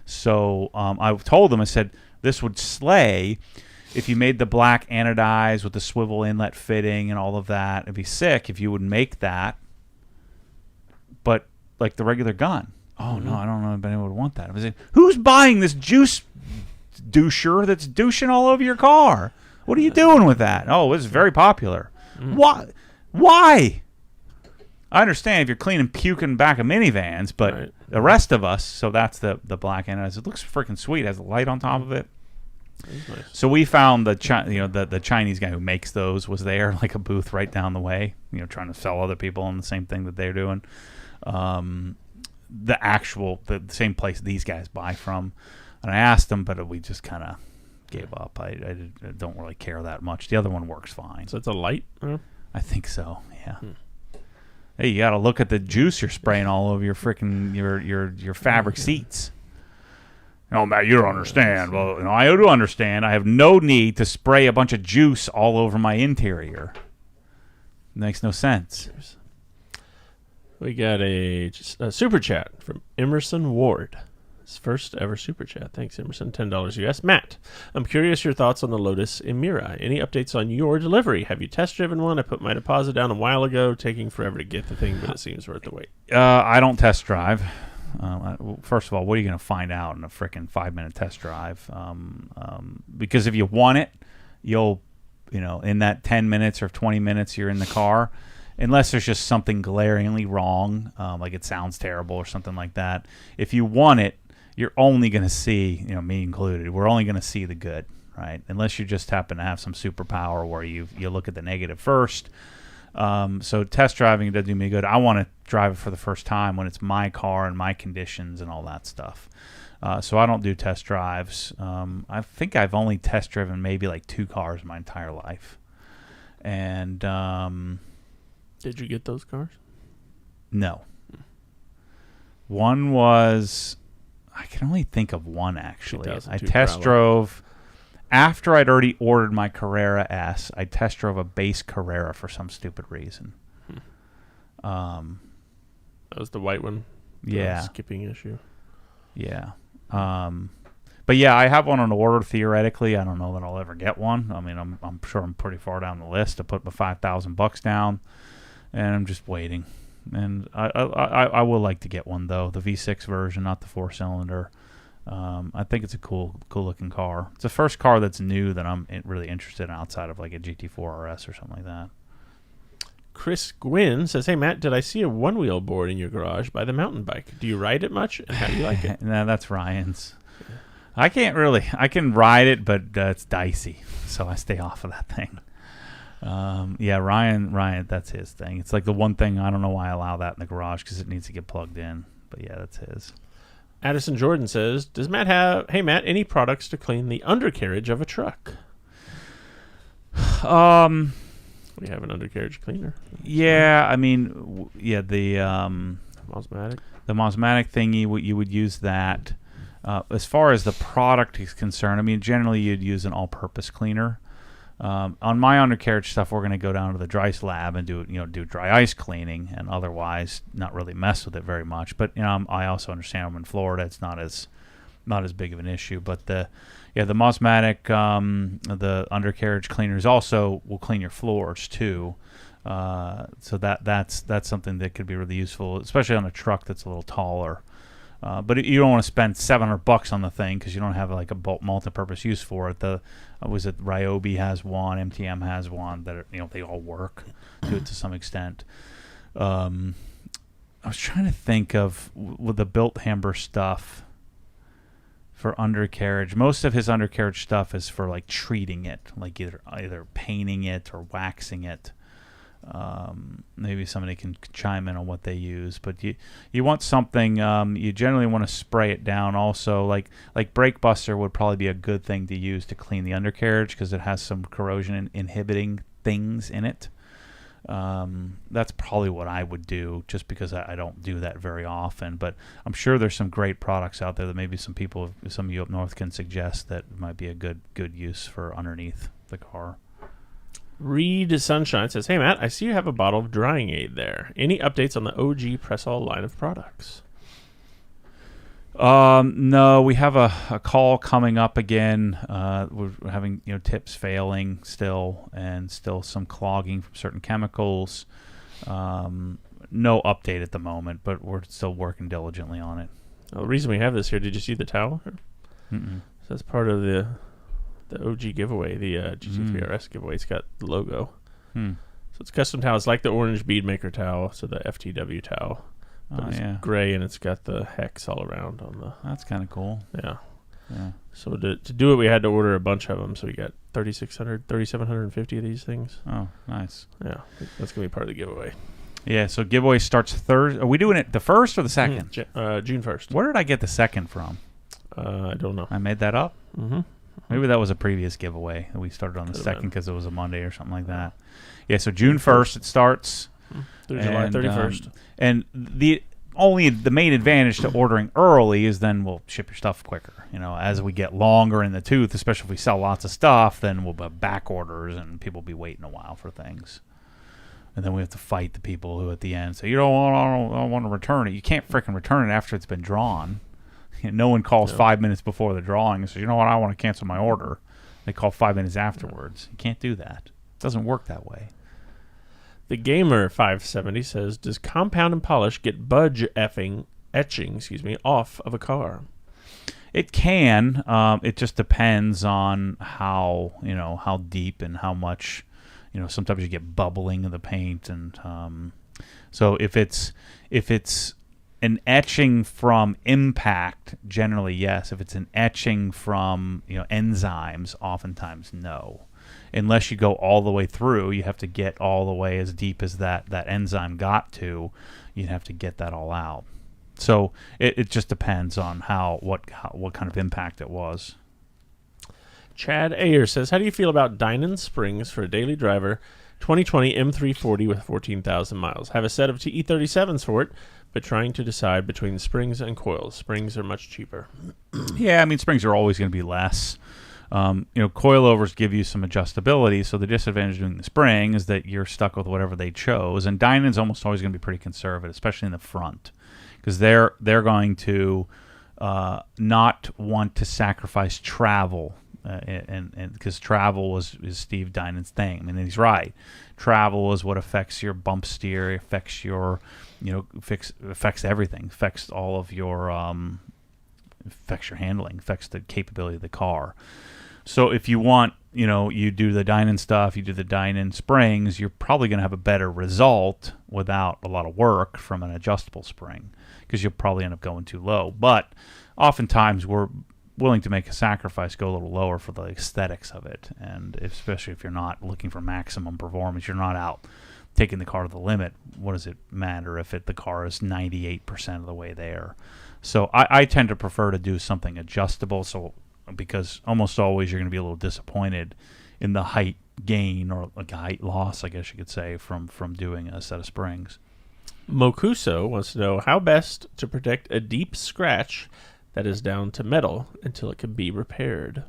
So I told them, I said, this would slay if you made the black anodized with the swivel inlet fitting and all of that. It'd be sick if you would make that, but like the regular gun. Oh, no, I don't know if anyone would want that. I was like, who's buying this juice doucher that's douching all over your car? What are you doing with that? Oh, it's very popular. Why? I understand if you're cleaning puking back of minivans, but the rest of us, so that's the black anodized. It looks freaking sweet. It has a light on top of it. Nice. So we found the Chinese guy who makes those was there, like a booth right down the way, trying to sell other people on the same thing that they're doing. The same place these guys buy from. And I asked them, but we just kind of gave up. I don't really care that much. The other one works fine. So it's a light? I think so, yeah. Hey, you got to look at the juice you're spraying all over your freaking your fabric seats. Oh, Matt, you don't understand. Well, I do understand. I have no need to spray a bunch of juice all over my interior. It makes no sense. We got a super chat from Emerson Ward. His first ever super chat. Thanks, Emerson. $10 US. Matt, I'm curious your thoughts on the Lotus Emira. Any updates on your delivery? Have you test driven one? I put my deposit down a while ago, taking forever to get the thing, but it seems worth the wait. I don't test drive. First of all, what are you going to find out in a freaking 5-minute test drive? Because if you want it, you'll, in that 10 minutes or 20 minutes you're in the car, unless there's just something glaringly wrong, like it sounds terrible or something like that. If you want it, you're only going to see, me included, we're only going to see the good, right? Unless you just happen to have some superpower where you look at the negative first. So test driving doesn't do me good. I want to drive it for the first time when it's my car and my conditions and all that stuff. So I don't do test drives. I think I've only test driven maybe like 2 cars my entire life. And did you get those cars? No. One was, I can only think of one actually. I test drove, after I'd already ordered my Carrera S, I test drove a base Carrera for some stupid reason. That was the white one? Yeah. Skipping issue? Yeah. But yeah, I have one on order theoretically. I don't know that I'll ever get one. I mean, I'm sure I'm pretty far down the list to put my $5,000 down, and I'm just waiting. And I will like to get one though, the V6 version, not the 4-cylinder. I think it's a cool looking car. It's the first car that's new that I'm really interested in outside of like a GT4 RS or something like that. Chris Gwynn says, "Hey Matt, did I see a one-wheel board in your garage by the mountain bike? Do you ride it much, and how do you like it?" No, that's Ryan's. I can ride it, but it's dicey, so I stay off of that thing. Yeah, Ryan, that's his thing. It's like the one thing I don't know why I allow that in the garage because it needs to get plugged in. But yeah, that's his. Addison Jordan says, "Does Matt have? Hey Matt, any products to clean the undercarriage of a truck?" We have an undercarriage cleaner. Yeah, I mean, the Mosmatic. The Mosmatic thing, you would use that. As far as the product is concerned, I mean, generally you'd use an all-purpose cleaner. On my undercarriage stuff, we're going to go down to the dry lab and do dry ice cleaning, and otherwise not really mess with it very much. But I also understand I'm in Florida; it's not as big of an issue. But the Mosmatic, the undercarriage cleaners also will clean your floors too. So that's something that could be really useful, especially on a truck that's a little taller. But you don't want to spend $700 on the thing because you don't have like a multi-purpose use for it. Ryobi has one, MTM has one that they all work to some extent. I was trying to think of with the Bilthamber stuff for undercarriage. Most of his undercarriage stuff is for like treating it, like either painting it or waxing it. Maybe somebody can chime in on what they use, but you want something. You generally want to spray it down. Also, like Brake Buster would probably be a good thing to use to clean the undercarriage because it has some corrosion inhibiting things in it. That's probably what I would do, just because I don't do that very often. But I'm sure there's some great products out there that maybe some of you up north can suggest that might be a good use for underneath the car. Reed Sunshine says, "Hey Matt, I see you have a bottle of drying aid there. Any updates on the OG Pressall line of products?" No, we have a call coming up again. We're having tips failing still, and still some clogging from certain chemicals. No update at the moment, but we're still working diligently on it. The reason we have this here, did you see the towel? Mm-mm. So that's part of the OG giveaway, the GT3RS giveaway. It's got the logo. So it's custom towel. It's like the orange bead maker towel, so the FTW towel. But it's gray, and it's got the hex all around on the... That's kind of cool. Yeah. So to do it, we had to order a bunch of them. So we got 3,750 of these things. Oh, nice. Yeah, that's going to be part of the giveaway. Yeah, so giveaway starts Thursday. Are we doing it the 1st or the 2nd? June 1st. Where did I get the 2nd from? I don't know. I made that up? Mm-hmm. Maybe that was a previous giveaway that we started on the 2nd because it was a Monday or something like that. Yeah, so June 1st it starts. Through July 31st. And the main advantage to ordering early is then we'll ship your stuff quicker. As we get longer in the tooth, especially if we sell lots of stuff, then we'll have back orders and people will be waiting a while for things. And then we have to fight the people who at the end say, I don't want to return it. You can't frickin' return it after it's been drawn. No one calls 5 minutes before the drawing and says, I want to cancel my order. They call 5 minutes afterwards. You can't do that. It doesn't work that way. The Gamer 570 says, "Does compound and polish get budge etching off of a car?" It can. It just depends on how deep and how much. Sometimes you get bubbling of the paint, and so if it's an etching from impact, generally yes. If it's an etching from enzymes, oftentimes no. Unless you go all the way through, you have to get all the way as deep as that enzyme got to. You'd have to get that all out. So it just depends on what kind of impact it was. Chad Ayer says, "How do you feel about Dynon springs for a daily driver? 2020 M340 with 14,000 miles. Have a set of TE37s for it, but trying to decide between springs and coils. Springs are much cheaper." Yeah, I mean, springs are always going to be less. Coilovers give you some adjustability, so the disadvantage of doing the spring is that you're stuck with whatever they chose. And Dynon's almost always going to be pretty conservative, especially in the front, because they're going to not want to sacrifice travel and because travel is Steve Dinan's thing. I mean, he's right. Travel is what affects your bump steer, affects your, affects everything, affects all of your, affects your handling, affects the capability of the car. So if you want, you do the Dinan stuff, you do the Dinan springs, you're probably going to have a better result without a lot of work from an adjustable spring, because you'll probably end up going too low. But oftentimes we're willing to make a sacrifice, go a little lower for the aesthetics of it, and especially if you're not looking for maximum performance, you're not out taking the car to the limit. What does it matter if the car is 98% of the way there? So I tend to prefer to do something adjustable, because almost always you're going to be a little disappointed in the height gain, or like height loss, I guess you could say, from doing a set of springs. Mokuso wants to know how best to protect a deep scratch that is down to metal until it can be repaired.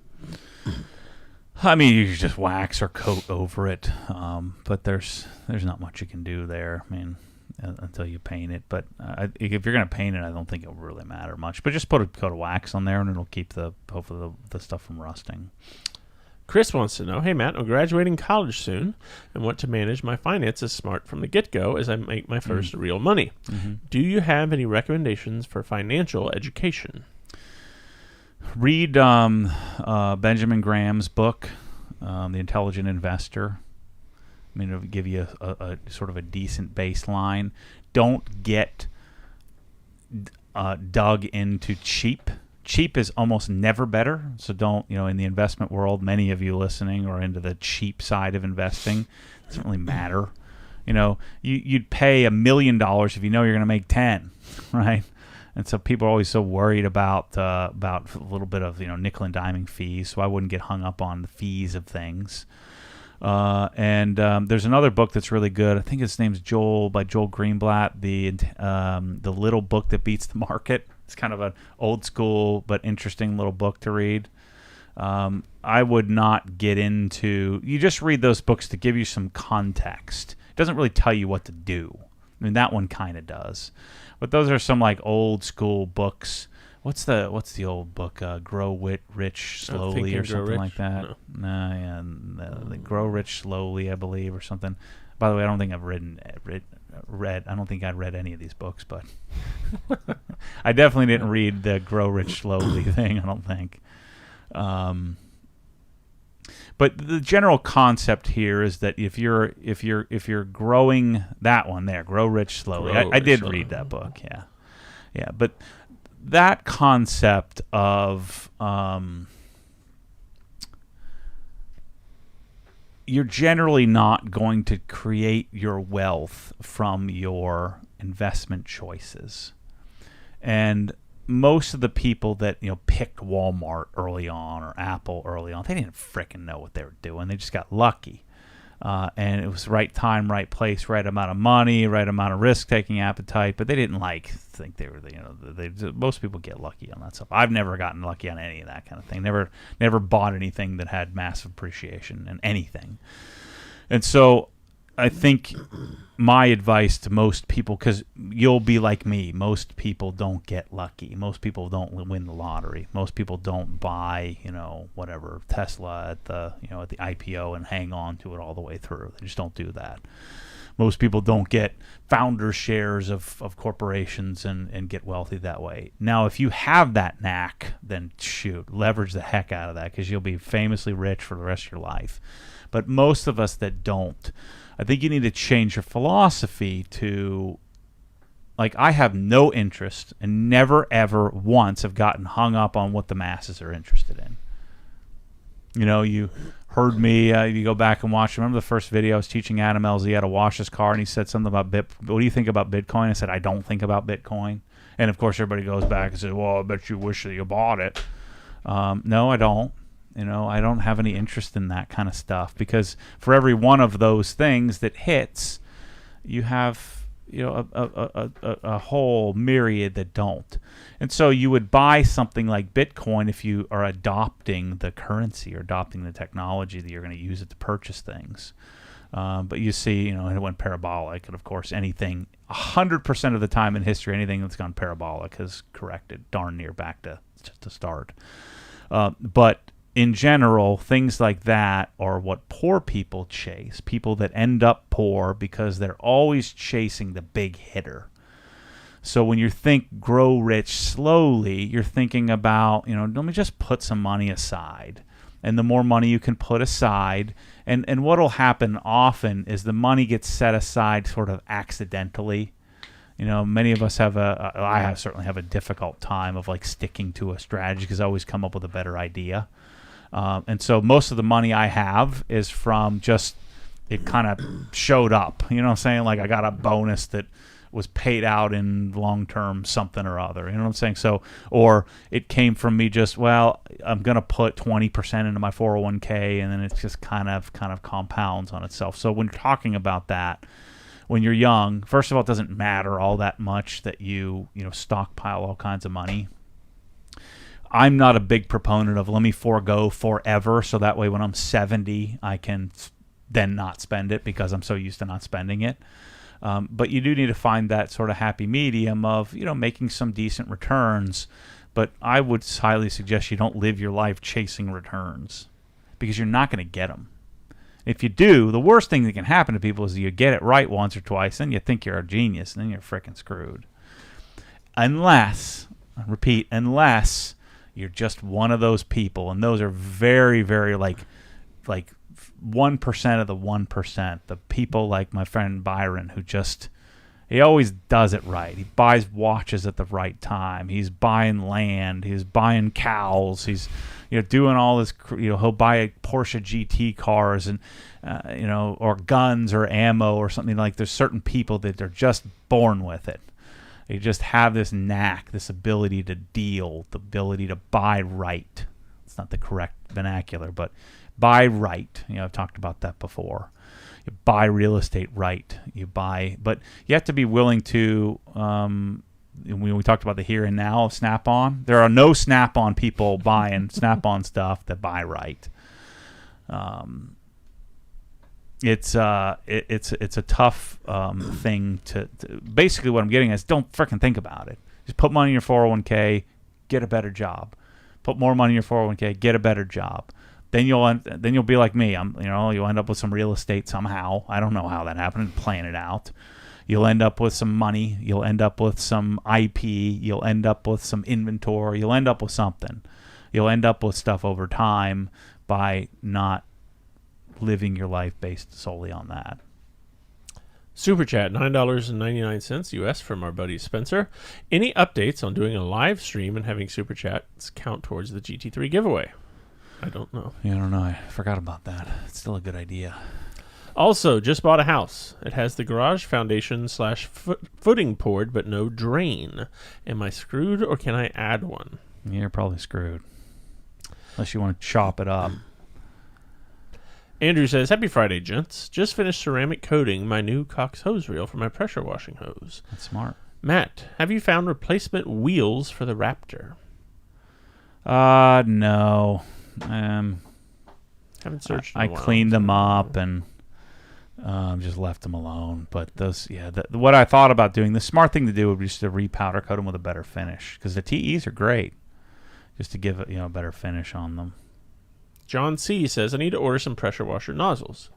I mean, you just wax or coat over it, but there's not much you can do there. I mean, until you paint it. But if you're going to paint it, I don't think it'll really matter much. But just put a coat of wax on there, and it'll keep hopefully the stuff from rusting. Chris wants to know, hey, Matt, I'm graduating college soon and want to manage my finances smart from the get-go as I make my first real money. Mm-hmm. Do you have any recommendations for financial education? Read Benjamin Graham's book, The Intelligent Investor. I mean, it'll give you a sort of a decent baseline. Don't get dug into cheap. Cheap is almost never better. So don't, in the investment world, many of you listening are into the cheap side of investing. It doesn't really matter. You'd pay $1 million if you know you're going to make 10, right? And so people are always so worried about a little bit of nickel and diming fees. So I wouldn't get hung up on the fees of things. And there's another book that's really good. I think his name's by Joel Greenblatt. The Little Book That Beats the Market. It's kind of an old school but interesting little book to read. I would not get into. You just read those books to give you some context. It doesn't really tell you what to do. I mean, that one kind of does. But those are some like old school books. What's the old book? Grow Rich Slowly or something like that. The Grow Rich Slowly, I believe, or something. By the way, I don't think I've read. I don't think I'd read any of these books, but I definitely didn't read the Grow Rich Slowly thing. I don't think. But the general concept here is that if you're growing that one there, Grow Rich Slowly. I did read that book. Yeah, but that concept of you're generally not going to create your wealth from your investment choices. And most of the people that picked Walmart early on or Apple early on, they didn't frickin' know what they were doing. They just got lucky. And it was right time, right place, right amount of money, right amount of risk-taking appetite. But they didn't think they were, most people get lucky on that stuff. I've never gotten lucky on any of that kind of thing. Never bought anything that had massive appreciation in anything. And so I think my advice to most people, because you'll be like me, most people don't get lucky. Most people don't win the lottery. Most people don't buy, whatever, Tesla at the IPO and hang on to it all the way through. They just don't do that. Most people don't get founder shares of corporations and get wealthy that way. Now, if you have that knack, then shoot, leverage the heck out of that, because you'll be famously rich for the rest of your life. But most of us that don't, I think you need to change your philosophy to, I have no interest and never ever once have gotten hung up on what the masses are interested in. You heard me, you go back and watch, remember the first video I was teaching Adam LZ how to wash his car, and he said something about what do you think about Bitcoin? I said, I don't think about Bitcoin. And of course everybody goes back and says, well, I bet you wish that you bought it. No, I don't. I don't have any interest in that kind of stuff, because for every one of those things that hits, you have a whole myriad that don't. And so you would buy something like Bitcoin if you are adopting the currency or adopting the technology that you're going to use it to purchase things. But you see, it went parabolic, and of course anything 100% of the time in history, anything that's gone parabolic has corrected darn near back to start. But in general, things like that are what poor people chase. People that end up poor because they're always chasing the big hitter. So when you think grow rich slowly, you're thinking about, let me just put some money aside. And the more money you can put aside, and what will happen often is the money gets set aside sort of accidentally. Many of us I certainly have a difficult time of like sticking to a strategy because I always come up with a better idea. And so most of the money I have is from just, it kind of showed up. You know what I'm saying? Like I got a bonus that was paid out in long-term something or other. You know what I'm saying? So, or it came from me just, I'm going to put 20% into my 401k, and then it just kind of compounds on itself. So when you're talking about that, when you're young, first of all, it doesn't matter all that much that you stockpile all kinds of money. I'm not a big proponent of let me forego forever, so that way when I'm 70, I can then not spend it because I'm so used to not spending it. But you do need to find that sort of happy medium of, making some decent returns. But I would highly suggest you don't live your life chasing returns because you're not going to get them. If you do, the worst thing that can happen to people is you get it right once or twice, and you think you're a genius, and then you're freaking screwed. Unless you're just one of those people, and those are very, very like 1% of the 1%. The people like my friend Byron, who he always does it right. He buys watches at the right time. He's buying land. He's buying cows. He's doing all this. He'll buy Porsche GT cars and or guns or ammo or something like. There's certain people that are just born with it. They just have this knack, this ability to deal, the ability to buy right. It's not the correct vernacular, but buy right. I've talked about that before. You buy real estate right. But you have to be willing to. When we talked about the here and now of Snap-on, there are no Snap-on people buying Snap-on stuff that buy right. It's a tough thing to. Basically, what I'm getting at is don't freaking think about it. Just put money in your 401k, get a better job. Put more money in your 401k, get a better job. Then you'll be like me. You'll end up with some real estate somehow. I don't know how that happened. Playing it out. You'll end up with some money. You'll end up with some IP. You'll end up with some inventory. You'll end up with something. You'll end up with stuff over time by not living your life based solely on that. Super chat, $9.99 US from our buddy Spencer. Any updates on doing a live stream and having super chats count towards the GT3 giveaway? I don't know. Yeah, I don't know. I forgot about that. It's still a good idea. Also, just bought a house. It has the garage foundation / footing poured, but no drain. Am I screwed, or can I add one? You're probably screwed. Unless you want to chop it up. Andrew says, Happy Friday, gents. Just finished ceramic coating my new Cox hose reel for my pressure washing hose. That's smart. Matt, have you found replacement wheels for the Raptor? No. Haven't searched. I cleaned them up and just left them alone. But those, what I thought about doing, the smart thing to do would be just to repowder coat them with a better finish because the TEs are great, just to give it a better finish on them. John C says I need to order some pressure washer nozzles,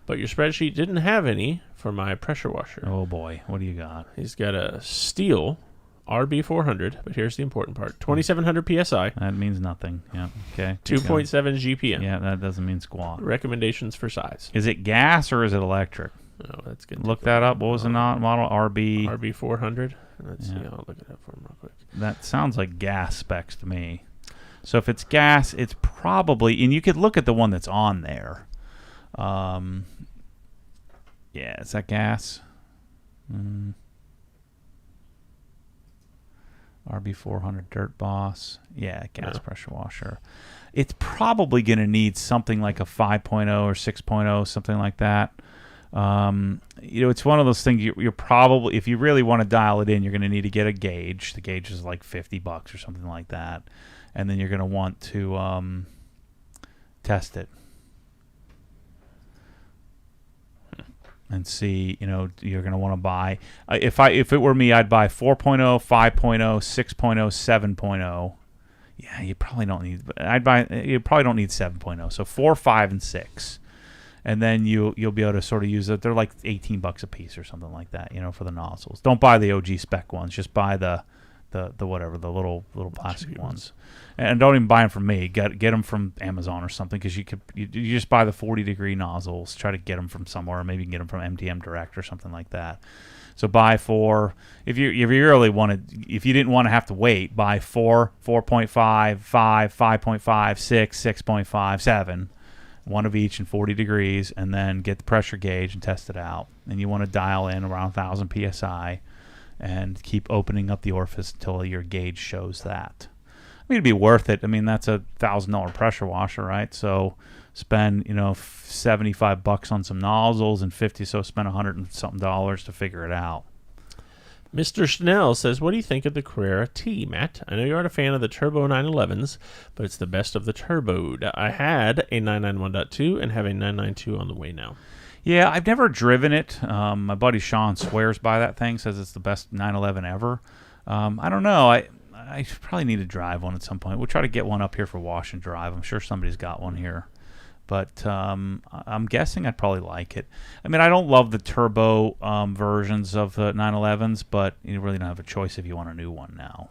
but your spreadsheet didn't have any for my pressure washer. Oh boy, what do you got? He's got a Steel RB400, but here's the important part: 2,700 psi. That means nothing. Yeah. Okay. 2.7 GPM. Yeah, that doesn't mean squat. Recommendations for size. Is it gas or is it electric? Oh, that's good. Look that up. What was the model? RB400. Let's see. I'll look it up for him real quick. That sounds like gas specs to me. So if it's gas, it's probably, and you could look at the one that's on there. Yeah, is that gas? RB400 Dirt Boss. Yeah, gas pressure washer. It's probably going to need something like a 5.0 or 6.0, something like that. It's one of those things you're probably, if you really want to dial it in, you're going to need to get a gauge. The gauge is like $50 or something like that. And then you're going to want to test it and see. You're going to want to buy. If it were me, I'd buy 4.0, 5.0, 6.0, 7.0. Yeah, you probably don't need. You probably don't need 7.0. So 4, 5, and 6, and then you'll be able to sort of use it. They're like $18 a piece or something like that, for the nozzles. Don't buy the OG spec ones. Just buy the whatever, the little plastic ones, and don't even buy them from me. Get them from Amazon or something, because you just buy the 40-degree nozzles. Try to get them from somewhere. Maybe you can get them from MTM Direct or something like that. So buy 4. If you really wanted, if you didn't want to have to wait, buy 4, 4.5, 5, 5.5, 6, 6.5, 7, one of each in 40 degrees, and then get the pressure gauge and test it out. And you want to dial in around 1,000 psi, and keep opening up the orifice until your gauge shows that. I mean, it'd be worth it. I mean, that's a $1,000 pressure washer, right? So spend $75 on some nozzles and 50, so spend $100 and something to figure it out. Mr. Schnell says, what do you think of the Carrera T, Matt? I know you aren't a fan of the Turbo 911s, but it's the best of the turboed. I had a 991.2 and have a 992 on the way now. Yeah, I've never driven it. My buddy Sean swears by that thing, says it's the best 911 ever. I don't know. I probably need to drive one at some point. We'll try to get one up here for wash and drive. I'm sure somebody's got one here. But I'm guessing I'd probably like it. I mean, I don't love the turbo versions of the 911s, but you really don't have a choice if you want a new one now.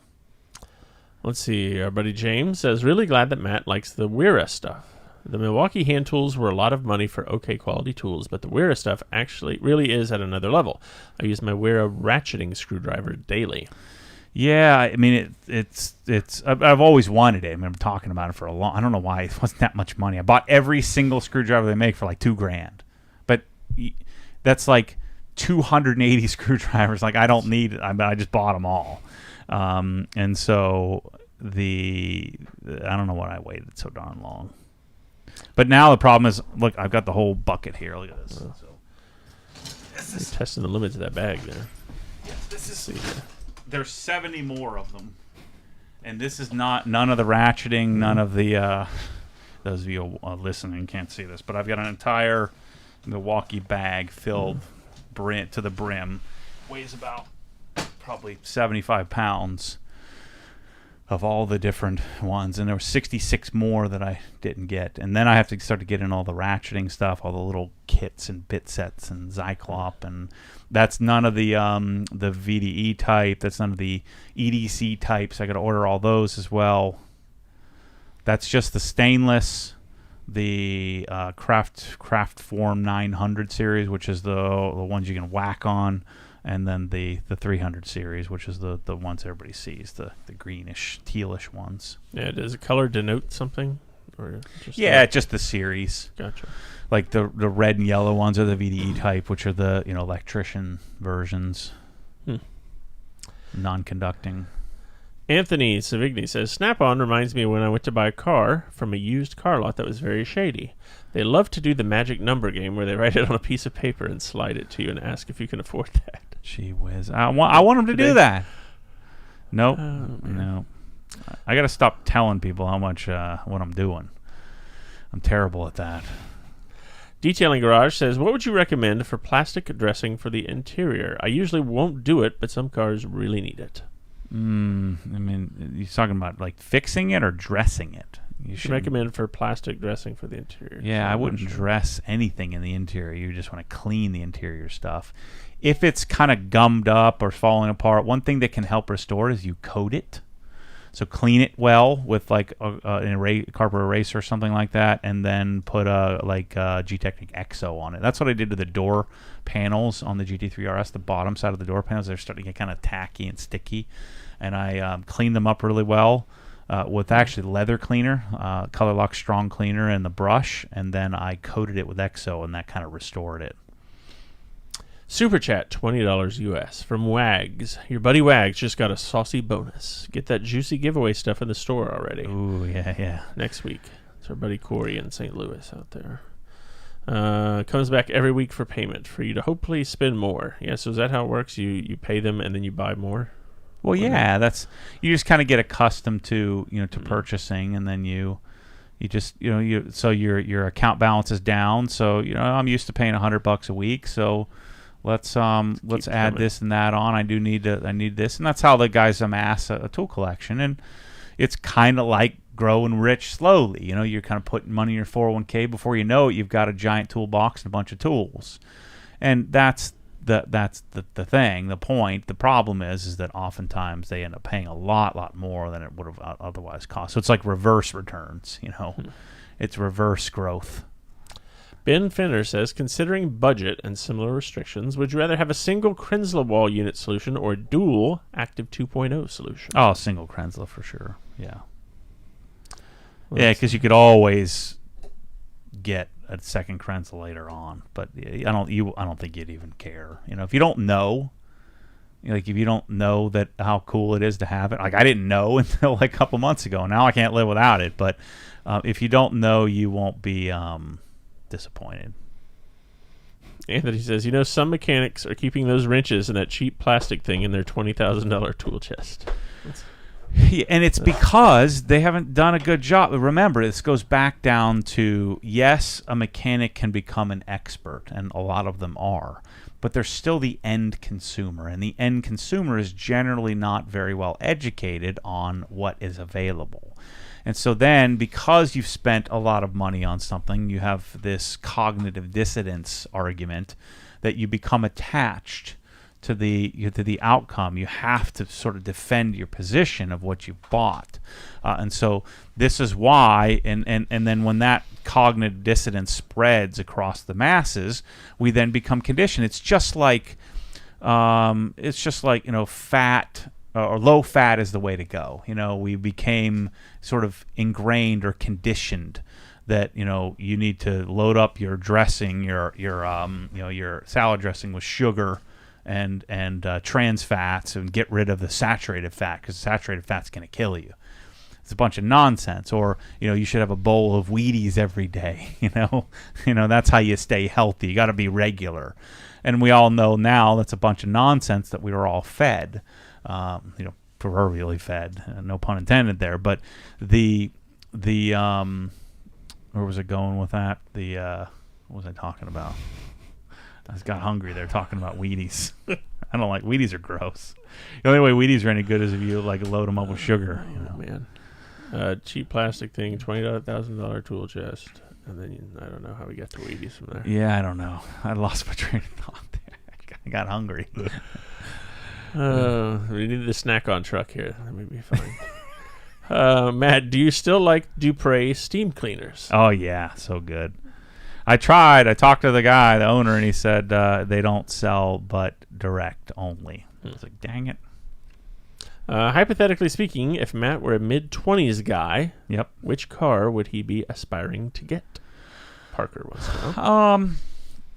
Let's see. Our buddy James says, really glad that Matt likes the Wera stuff. The Milwaukee hand tools were a lot of money for okay quality tools, but the Wera stuff actually really is at another level. I use my Wera ratcheting screwdriver daily. Yeah, I mean, it's I've always wanted it. I mean, I'm talking about it for a long. I don't know why it wasn't that much money. I bought every single screwdriver they make for like $2,000, but that's like 280 screwdrivers. Like, I don't need it. I just bought them all, and so I don't know why I waited so darn long. But now the problem is, look, I've got the whole bucket here. Look at this. You're testing the limits of that bag there. Yes, this is. There's 70 more of them, and this is none of the ratcheting, none of the. Those of you listening can't see this, but I've got an entire Milwaukee bag filled to the brim, weighs about probably 75 pounds. Of all the different ones, and there were 66 more that I didn't get, and then I have to start to get in all the ratcheting stuff, all the little kits and bit sets and Zyklop, and that's none of the VDE type. That's none of the EDC types. I got to order all those as well. That's just the stainless, the Craft Form 900 series, which is the ones you can whack on. And then the 300 series, which is the ones everybody sees, the greenish, tealish ones. Yeah, does the color denote something? Or just the series. Gotcha. Like the red and yellow ones are the VDE type, which are the electrician versions. Non-conducting. Anthony Savigny says, Snap-on reminds me of when I went to buy a car from a used car lot that was very shady. They love to do the magic number game where they write it on a piece of paper and slide it to you and ask if you can afford that. Gee whiz. I want them to do that. Nope. No. I got to stop telling people how much what I'm doing. I'm terrible at that. Detailing Garage says, what would you recommend for plastic dressing for the interior? I usually won't do it, but some cars really need it. I mean, you're talking about like fixing it or dressing it? You should recommend for plastic dressing for the interior. Yeah, I wouldn't dress anything in the interior. You just want to clean the interior stuff. If it's kind of gummed up or falling apart, one thing that can help restore is you coat it. So clean it well with like an carpet eraser or something like that, and then put a G-Technic EXO on it. That's what I did to the door panels on the GT3 RS. The bottom side of the door panels, they're starting to get kind of tacky and sticky, and I cleaned them up really well with actually leather cleaner, Color Lock Strong Cleaner, and the brush, and then I coated it with EXO, and that kind of restored it. Super Chat, $20 US from Wags. Your buddy Wags just got a saucy bonus. Get that juicy giveaway stuff in the store already. Ooh, yeah. Next week. It's our buddy Corey in St. Louis out there. Comes back every week for payment for you to hopefully spend more. Yeah, so is that how it works? You pay them and then you buy more? Well, yeah, that's you just kind of get accustomed to purchasing, and then you just so your account balance is down. So I'm used to paying $100 a week, so let's add this and that on. I need this, and that's how the guys amass a tool collection. And it's kind of like growing rich slowly. You're kind of putting money in your 401k. Before you know it, you've got a giant toolbox and a bunch of tools. And that's the thing, the point. The problem is that oftentimes they end up paying a lot more than it would have otherwise cost. So it's like reverse returns, It's reverse growth. Ben Finner says, considering budget and similar restrictions, would you rather have a single Krenzler wall unit solution or a dual Active 2.0 solution? Oh, single Krenzler for sure. Yeah. Yeah, because you could always get a second Krenzler later on, but I don't think you'd even care. If you don't know, if you don't know that how cool it is to have it, like I didn't know until like a couple months ago. Now I can't live without it. But if you don't know, you won't be disappointed. Anthony says, some mechanics are keeping those wrenches and that cheap plastic thing in their $20,000 tool chest. Yeah, and it's because they haven't done a good job. Remember, this goes back down to, yes, a mechanic can become an expert, and a lot of them are, but they're still the end consumer, and the end consumer is generally not very well educated on what is available. And so then, because you've spent a lot of money on something, you have this cognitive dissonance argument that you become attached to the outcome. You have to sort of defend your position of what you bought, and so this is why. And then when that cognitive dissonance spreads across the masses, we then become conditioned. It's just like fat or low fat is the way to go. We became sort of ingrained or conditioned that you need to load up your dressing, your salad dressing with sugar and trans fats, and get rid of the saturated fat, because saturated fat's going to kill you. It's a bunch of nonsense. Or you should have a bowl of Wheaties every day. That's how you stay healthy. You got to be regular, and we all know now that's a bunch of nonsense that we were all fed. Proverbially fed. No pun intended there. But the where was it going with that? What was I talking about? I just got hungry there talking about Wheaties. I don't like Wheaties. Are gross. The only way Wheaties are any good is if you load them up with sugar. Man. Cheap plastic thing, $20,000 tool chest, and then I don't know how we got to Wheaties from there. Yeah, I don't know. I lost my train of thought there. I got hungry. We need the snack-on truck here. That may be fine. Matt, do you still like Dupre steam cleaners? Oh yeah, so good. I tried. I talked to the guy, the owner, and he said they don't sell, but direct only. I was like, dang it. Hypothetically speaking, if Matt were a mid-20s guy, yep, which car would he be aspiring to get? Parker wants to know.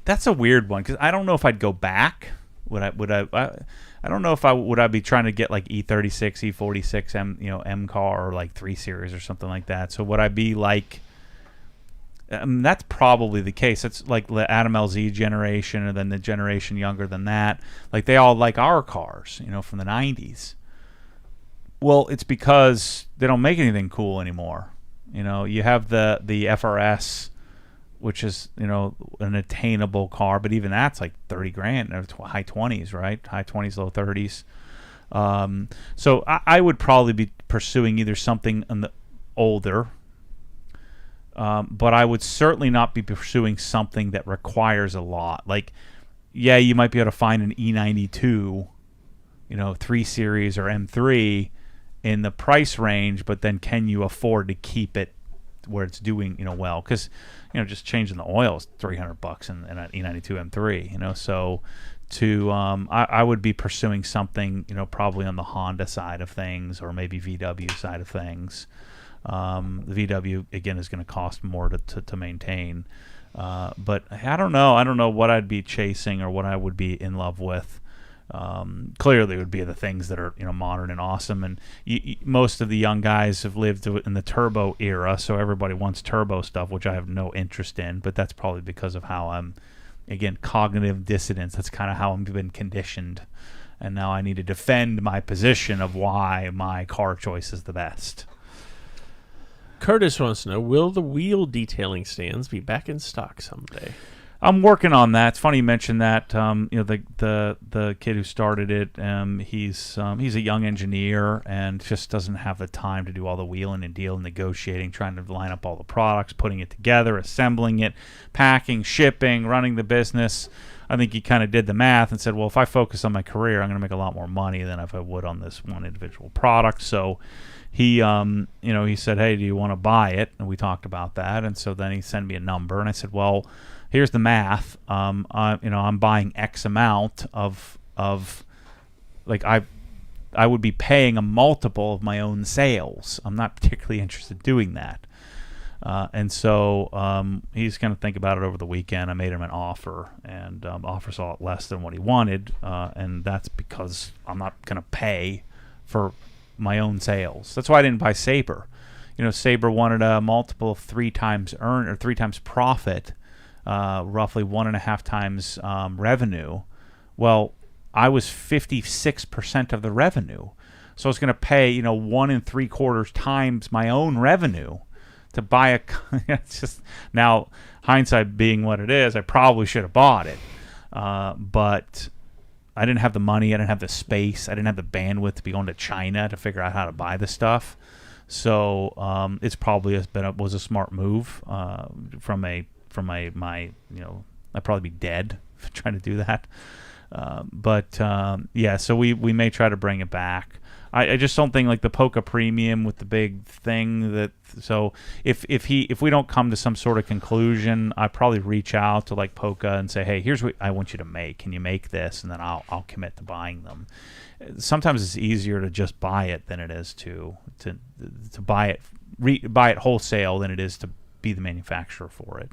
That's a weird one, because I don't know if I'd go back. I don't know if I'd be trying to get like E36, E46 M car, or like 3 Series or something like that. So would I be like? That's probably the case. It's like the Adam LZ generation, and then the generation younger than that. Like they all like our cars, from the 90s. Well, it's because they don't make anything cool anymore. You have the FRS, which is an attainable car, but even that's like $30,000, high 20s, right? High 20s, low 30s. So I would probably be pursuing either something in the older. But I would certainly not be pursuing something that requires a lot. Like, yeah, you might be able to find an E92, 3 Series or M3 in the price range, but then can you afford to keep it where it's doing, well? Because, just changing the oil is $300 in an E92 M3, So I would be pursuing something, probably on the Honda side of things, or maybe VW side of things. The VW again is going to cost more to maintain, but I don't know what I'd be chasing or what I would be in love with. Clearly it would be the things that are modern and awesome, and most of the young guys have lived in the turbo era, so everybody wants turbo stuff, which I have no interest in, but that's probably because of how I'm, again, cognitive dissonance. That's kind of how I've been conditioned, and now I need to defend my position of why my car choice is the best. Curtis wants to know, will the wheel detailing stands be back in stock someday? I'm working on that. It's funny you mentioned that. The kid who started it, he's a young engineer and just doesn't have the time to do all the wheeling and dealing, negotiating, trying to line up all the products, putting it together, assembling it, packing, shipping, running the business. I think he kind of did the math and said, well, if I focus on my career, I'm going to make a lot more money than if I would on this one individual product. So he said, hey, do you want to buy it? And we talked about that. And so then he sent me a number, and I said, well, here's the math. I'm buying X amount of like I would be paying a multiple of my own sales. I'm not particularly interested in doing that. And so he's going to think about it over the weekend. I made him an offer, and offer's a lot less than what he wanted, and that's because I'm not going to pay for my own sales. That's why I didn't buy Sabre. Sabre wanted a multiple of 3 times earn or 3 times profit, roughly 1.5 times revenue. Well, I was 56% of the revenue, so I was going to pay 1 3/4 times my own revenue to buy a. It's just, now hindsight being what it is, I probably should have bought it, but I didn't have the money, I didn't have the space, I didn't have the bandwidth to be going to China to figure out how to buy the stuff. So it's probably was a smart move from my I'd probably be dead trying to do that. So we may try to bring it back. I just don't think like the Poca Premium with the big thing that. So if we don't come to some sort of conclusion, I probably reach out to like Poca and say, hey, here's what I want you to make. Can you make this? And then I'll commit to buying them. Sometimes it's easier to just buy it than it is to buy it wholesale than it is to be the manufacturer for it.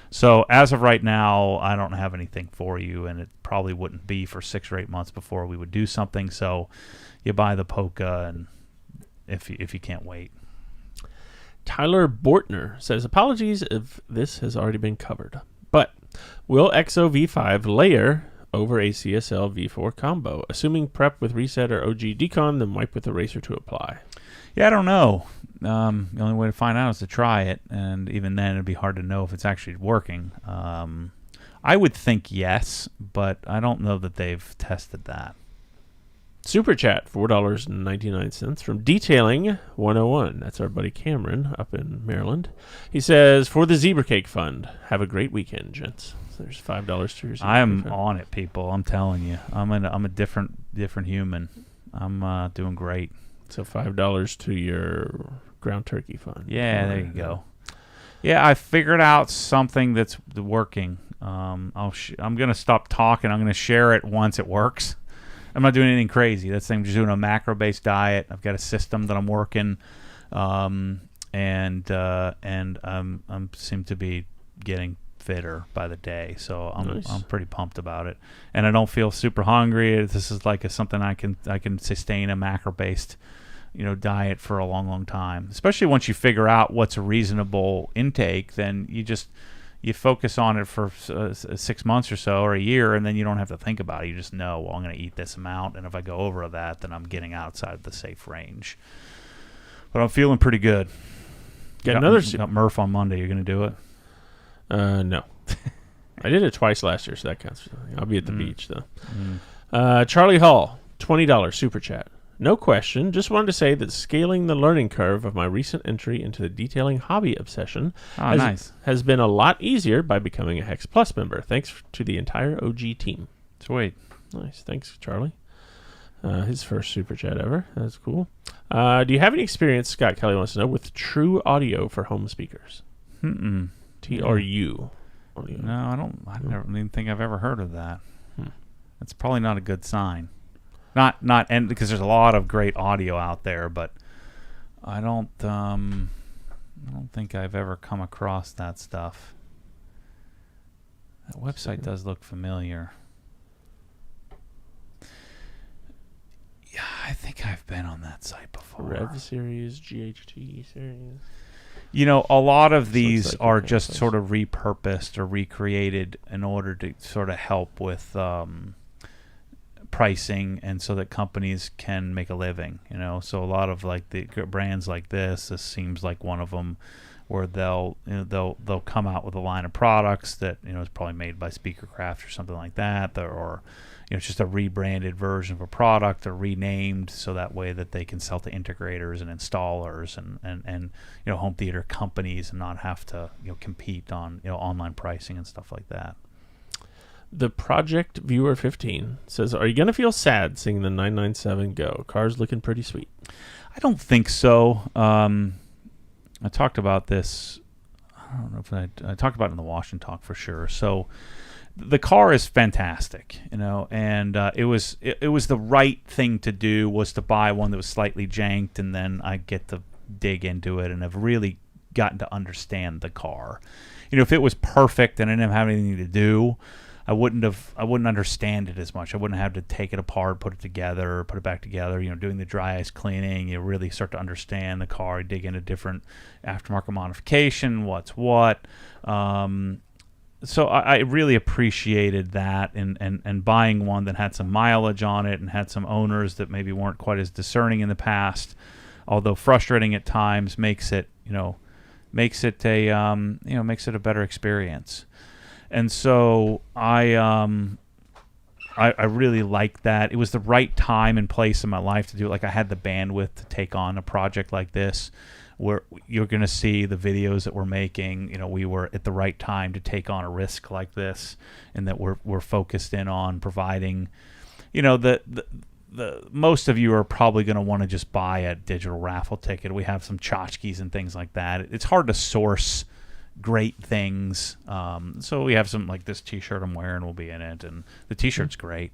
So as of right now, I don't have anything for you, and it probably wouldn't be for 6 or 8 months before we would do something. So you buy the Poca, and if you can't wait. Tyler Bortner says, apologies if this has already been covered, but will XO V5 layer over a CSL V4 combo, assuming prep with reset or OG decon, then wipe with eraser to apply? Yeah, I don't know. The only way to find out is to try it, and even then it'd be hard to know if it's actually working. I would think yes, but I don't know that they've tested that. Super chat, $4.99 from Detailing 101. That's our buddy Cameron up in Maryland. He says, for the Zebra Cake Fund, have a great weekend, gents. So there's $5 to your Zebra I am Cake Fund. on it, people. I'm telling you. I'm a different human. I'm doing great. So $5 to your Ground Turkey Fund. Yeah, there you go. Yeah, I figured out something that's working. I'm going to stop talking. I'm going to share it once it works. I'm not doing anything crazy. That's the thing. I'm just doing a macro-based diet. I've got a system that I'm working, and I'm seem to be getting fitter by the day. So I'm pretty pumped about it, and I don't feel super hungry. This is like something I can sustain a macro-based diet for a long time. Especially once you figure out what's a reasonable intake, then you focus on it for 6 months or so, or a year, and then you don't have to think about it. You just know, well, I'm going to eat this amount, and if I go over that, then I'm getting outside the safe range. But I'm feeling pretty good. Got Murph on Monday. You're going to do it? No. I did it twice last year, so that counts. I'll be at the beach, though. Charlie Hall, $20 super chat. No question. Just wanted to say that scaling the learning curve of my recent entry into the detailing hobby obsession has been a lot easier by becoming a Hex Plus member. Thanks to the entire OG team. Sweet. Nice. Thanks, Charlie. His first super chat ever. That's cool. Do you have any experience, Scott Kelly wants to know, with True Audio for home speakers? TRU audio. No, I don't. I don't even think I've ever heard of that. That's probably not a good sign. And because there's a lot of great audio out there, but I don't think I've ever come across that stuff. That website does look familiar. Yeah, I think I've been on that site before. Rev series, GHT series. A lot of these are just sort of repurposed or recreated in order to sort of help with pricing, and so that companies can make a living. So a lot of like the brands like this seems like one of them, where they'll come out with a line of products that is probably made by Speakercraft or something like that, or it's just a rebranded version of a product or renamed so that way that they can sell to integrators and installers and home theater companies and not have to compete on online pricing and stuff like that. The Project Viewer 15 says, "Are you going to feel sad seeing the 997 go? Car's looking pretty sweet." I don't think so. I talked about this. I don't know if I talked about it in the Washington Talk for sure. So the car is fantastic, and it was the right thing to do, was to buy one that was slightly janked, and then I get to dig into it and have really gotten to understand the car. If it was perfect and I didn't have anything to do, I wouldn't understand it as much. I wouldn't have to take it apart, put it together, put it back together. Doing the dry ice cleaning, you really start to understand the car, dig into different aftermarket modification, what's what. So I really appreciated that, and buying one that had some mileage on it and had some owners that maybe weren't quite as discerning in the past, although frustrating at times, makes it a better experience. And so I really liked that. It was the right time and place in my life to do it. Like, I had the bandwidth to take on a project like this, where you're going to see the videos that we're making. We were at the right time to take on a risk like this, and that we're focused in on providing, the most of you are probably going to want to just buy a digital raffle ticket. We have some tchotchkes and things like that. It's hard to source great things, so we have some, like this t-shirt I'm wearing will be in it, and the t-shirt's great.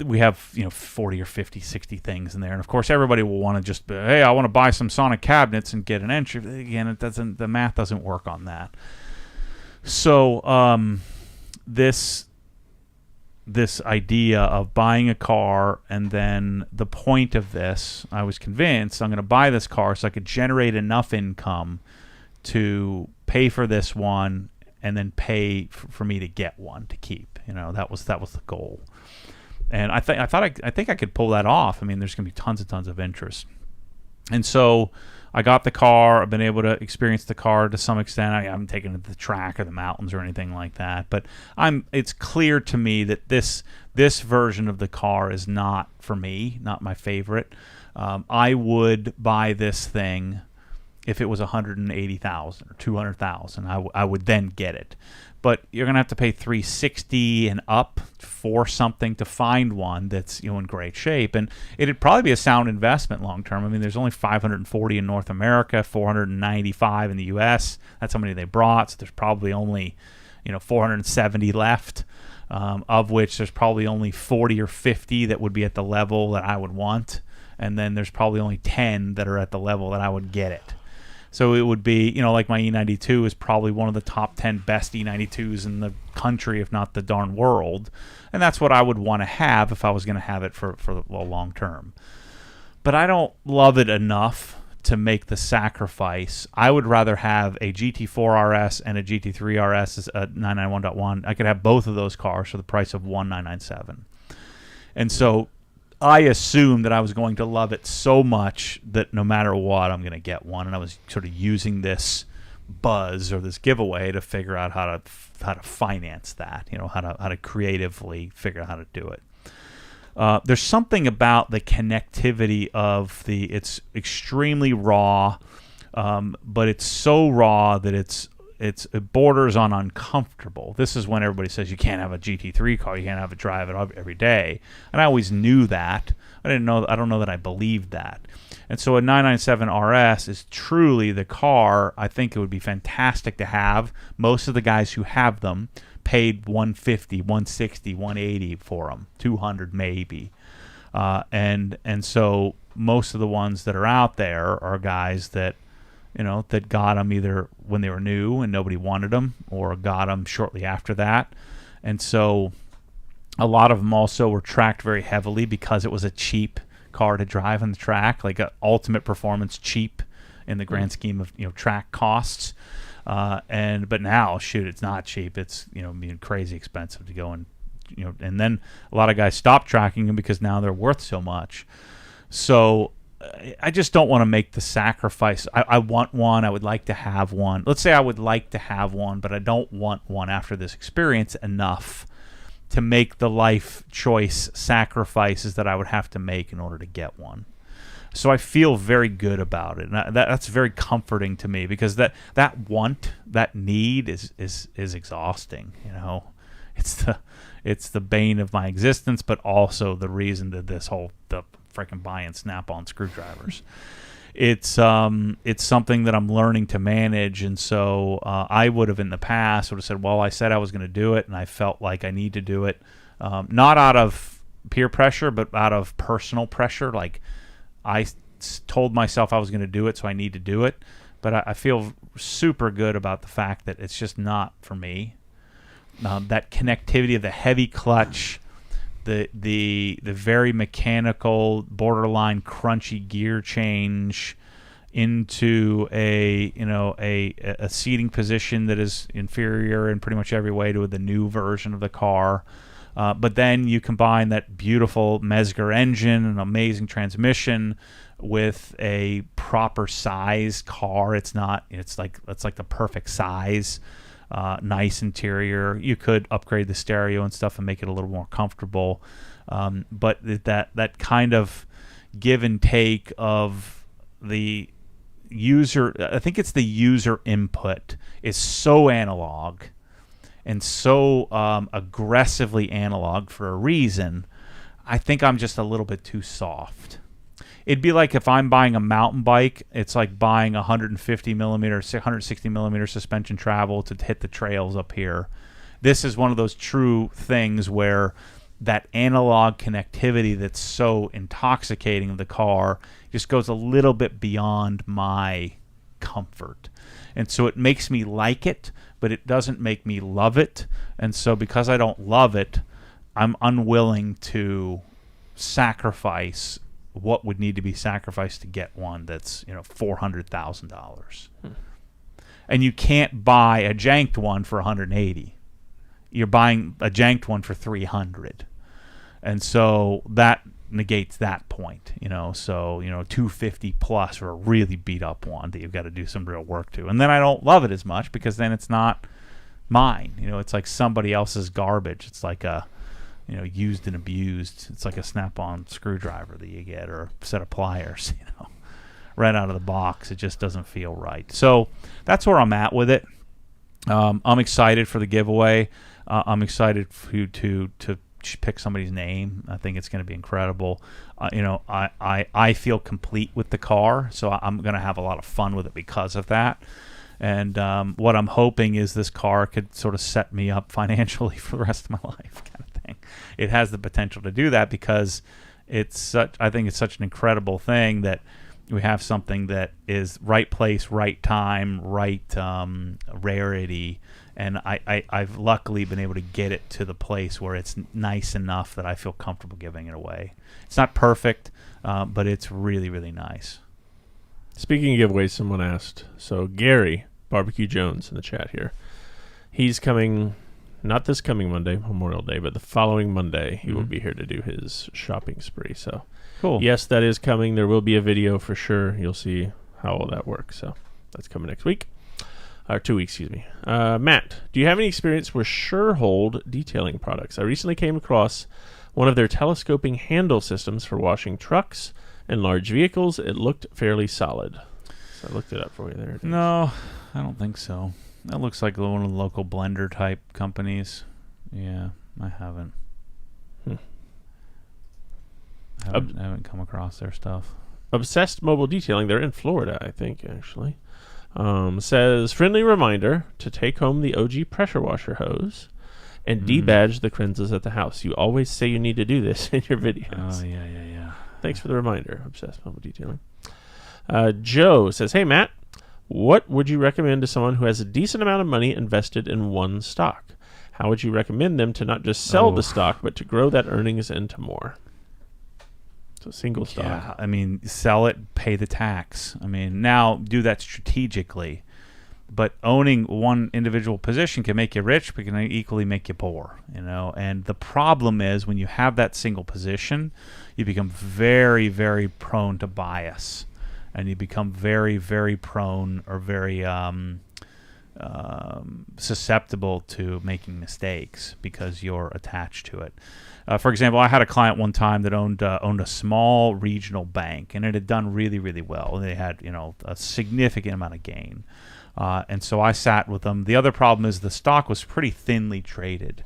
We have 40 or 50, 60 things in there, and of course everybody will want to just be, hey, I want to buy some Sonic cabinets and get an entry. Again, the math doesn't work on that. So this idea of buying a car, and then the point of this, I was convinced I'm going to buy this car so I could generate enough income to pay for this one, and then pay for me to get one to keep. That was the goal, and I think I could pull that off. I mean, there's going to be tons and tons of interest, and so I got the car. I've been able to experience the car to some extent. I haven't taken it to the track or the mountains or anything like that, but it's clear to me that this version of the car is not for me, not my favorite. I would buy this thing if it was $180,000 or $200,000. I would then get it. But you're going to have to pay $360 and up for something to find one that's in great shape. And it'd probably be a sound investment long term. I mean, there's only 540 in North America, 495 in the U.S. That's how many they brought. So there's probably only 470 left, of which there's probably only 40 or 50 that would be at the level that I would want. And then there's probably only 10 that are at the level that I would get it. So it would be, like my E92 is probably one of the top 10 best E92s in the country, if not the darn world. And that's what I would want to have if I was going to have it for a long term. But I don't love it enough to make the sacrifice. I would rather have a GT4 RS and a GT3 RS, a 991.1. I could have both of those cars for the price of one 997. And so I assumed that I was going to love it so much that no matter what, I'm going to get one. And I was sort of using this buzz or this giveaway to figure out how to finance that, how to creatively figure out how to do it. There's something about the connectivity of it's extremely raw, but it's so raw that it borders on uncomfortable. This is when everybody says you can't have a GT3 car, you can't have it drive it every day. And I always knew that. I don't know that I believed that. And so a 997 RS is truly the car. I think it would be fantastic to have. Most of the guys who have them paid $150, $160, $180 for them, $200 maybe. And so most of the ones that are out there are guys that that got them either when they were new and nobody wanted them, or got them shortly after that. And so a lot of them also were tracked very heavily because it was a cheap car to drive on the track, like a ultimate performance cheap in the grand scheme of track costs. But now, shoot, it's not cheap. It's being crazy expensive to go and and then a lot of guys stopped tracking them because now they're worth so much. So I just don't want to make the sacrifice. I want one. I would like to have one. Let's say I would like to have one, but I don't want one after this experience enough to make the life choice sacrifices that I would have to make in order to get one. So I feel very good about it, and that's very comforting to me, because that want, that need is exhausting. You know, it's the bane of my existence, but also the reason that the freaking buying Snap-on screwdrivers. It's something that I'm learning to manage, and so I would have in the past would have said, well, I said I was going to do it, and I felt like I need to do it, not out of peer pressure, but out of personal pressure. Like, I told myself I was going to do it, so I need to do it. But I feel super good about the fact that it's just not for me. That connectivity of the heavy clutch, the very mechanical, borderline crunchy gear change into a seating position that is inferior in pretty much every way to the new version of the car. But then you combine that beautiful Mezger engine, an amazing transmission, with a proper size car. It's like the perfect size. Nice interior. You could upgrade the stereo and stuff and make it a little more comfortable. But that kind of give and take of the user, I think it's the user input, is so analog and so aggressively analog for a reason. I think I'm just a little bit too soft. It'd be like if I'm buying a mountain bike, it's like buying 150 millimeter, 160 millimeter suspension travel to hit the trails up here. This is one of those true things where that analog connectivity that's so intoxicating of the car just goes a little bit beyond my comfort. And so it makes me like it, but it doesn't make me love it. And so because I don't love it, I'm unwilling to sacrifice what would need to be sacrificed to get one that's $400,000. And you can't buy a janked one for 180. You're buying a janked one for 300, and so that negates that point. So 250 plus for a really beat up one that you've got to do some real work to. And then I don't love it as much because then it's not mine. It's like somebody else's garbage. It's like a used and abused. It's like a Snap-on screwdriver that you get, or a set of pliers, right out of the box. It just doesn't feel right. So that's where I'm at with it. I'm excited for the giveaway. I'm excited to pick somebody's name. I think it's going to be incredible. I feel complete with the car, so I'm going to have a lot of fun with it because of that. And what I'm hoping is this car could sort of set me up financially for the rest of my life, kind of thing. It has the potential to do that because I think it's such an incredible thing that we have something that is right place, right time, right rarity. And I've luckily been able to get it to the place where it's nice enough that I feel comfortable giving it away. It's not perfect, but it's really, really nice. Speaking of giveaways, someone asked. So Gary Barbecue Jones in the chat here. He's coming, not this coming Monday, Memorial Day, but the following Monday. He will be here to do his shopping spree. So cool. Yes, that is coming. There will be a video for sure. You'll see how all that works. So that's coming next week. Or 2 weeks, excuse me. Matt, do you have any experience with Surehold detailing products? I recently came across one of their telescoping handle systems for washing trucks and large vehicles. It looked fairly solid. So I looked it up for you there. No, I don't think so. That looks like one of the local blender type companies. Yeah, I haven't. I haven't come across their stuff. Obsessed Mobile Detailing, they're in Florida, I think, actually. Says, friendly reminder to take home the OG pressure washer hose and debadge the Krenzes at the house. You always say you need to do this in your videos. Oh, yeah. Thanks for the reminder, Obsessed Mobile Detailing. Joe says, hey, Matt, what would you recommend to someone who has a decent amount of money invested in one stock? How would you recommend them to not just sell the stock, but to grow that earnings into more? So single stock. Yeah, sell it, pay the tax. Now do that strategically. but owning one individual position can make you rich, but can equally make you poor, you know. And the problem is when you have that single position, you become very, very prone to bias, and you become very, very prone or very susceptible to making mistakes because you're attached to it. For example, I had a client one time that owned a small regional bank, and it had done really, really well. They had, you know, a significant amount of gain. And so I sat with them. The other problem is the stock was pretty thinly traded.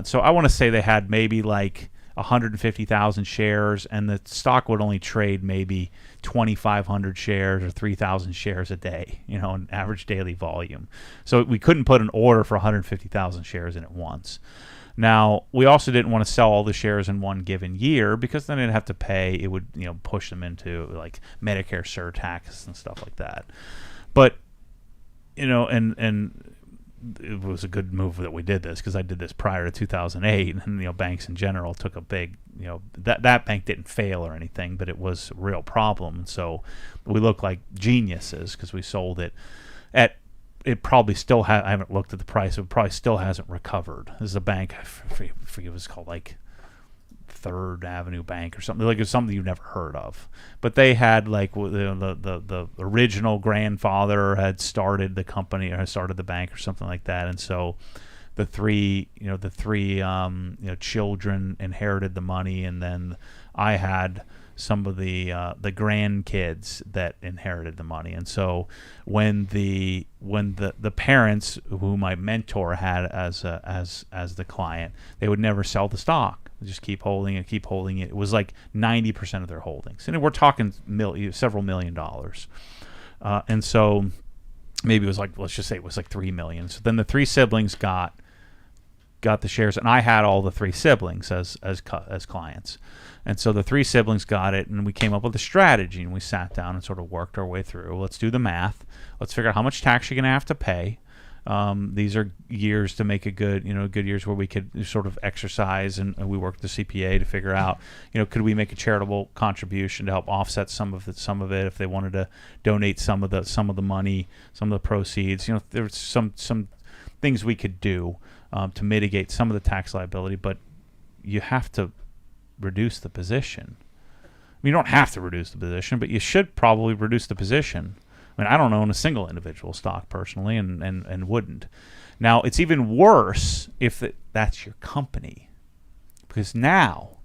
So I want to say they had maybe like 150,000 shares, and the stock would only trade maybe 2,500 shares or 3,000 shares a day, you know, an average daily volume. So we couldn't put an order for 150,000 shares in at once. Now, we also didn't want to sell all the shares in one given year because then it'd have to pay. It would, you know, push them into like Medicare surtax and stuff like that. But, you know, and it was a good move that we did this because I did this prior to 2008, and you know, banks in general took a big, you know, that bank didn't fail or anything, but it was a real problem. So we look like geniuses because we sold it at. It probably still I haven't looked at the price. It probably still hasn't recovered. This is a bank, I forget what it was called, like Third Avenue Bank or something. Like it's something you've never heard of. But they had like the original grandfather had started the company or had started the bank or something like that, and so the three children inherited the money, and then I had some of the grandkids that inherited the money. And so when the parents who my mentor had as the client, they would never sell the stock. They just keep holding it. It was like 90% of their holdings, and we're talking several $1 million. And so maybe it was like, let's just say it was like $3 million. So then the three siblings got the shares, and I had all the three siblings as clients. And so the three siblings got it, and we came up with a strategy, and we sat down and sort of worked our way through. Let's do the math. Let's figure out how much tax you're going to have to pay. These are years to make good years where we could sort of exercise, and we worked the CPA to figure out, you know, could we make a charitable contribution to help offset some of it if they wanted to donate some of the money, some of the proceeds. You know, there's some things we could do to mitigate some of the tax liability, but you have to reduce the position. I mean, you don't have to reduce the position, but you should probably reduce the position. I mean, I don't own a single individual stock personally, and wouldn't. Now, it's even worse if that's your company, because now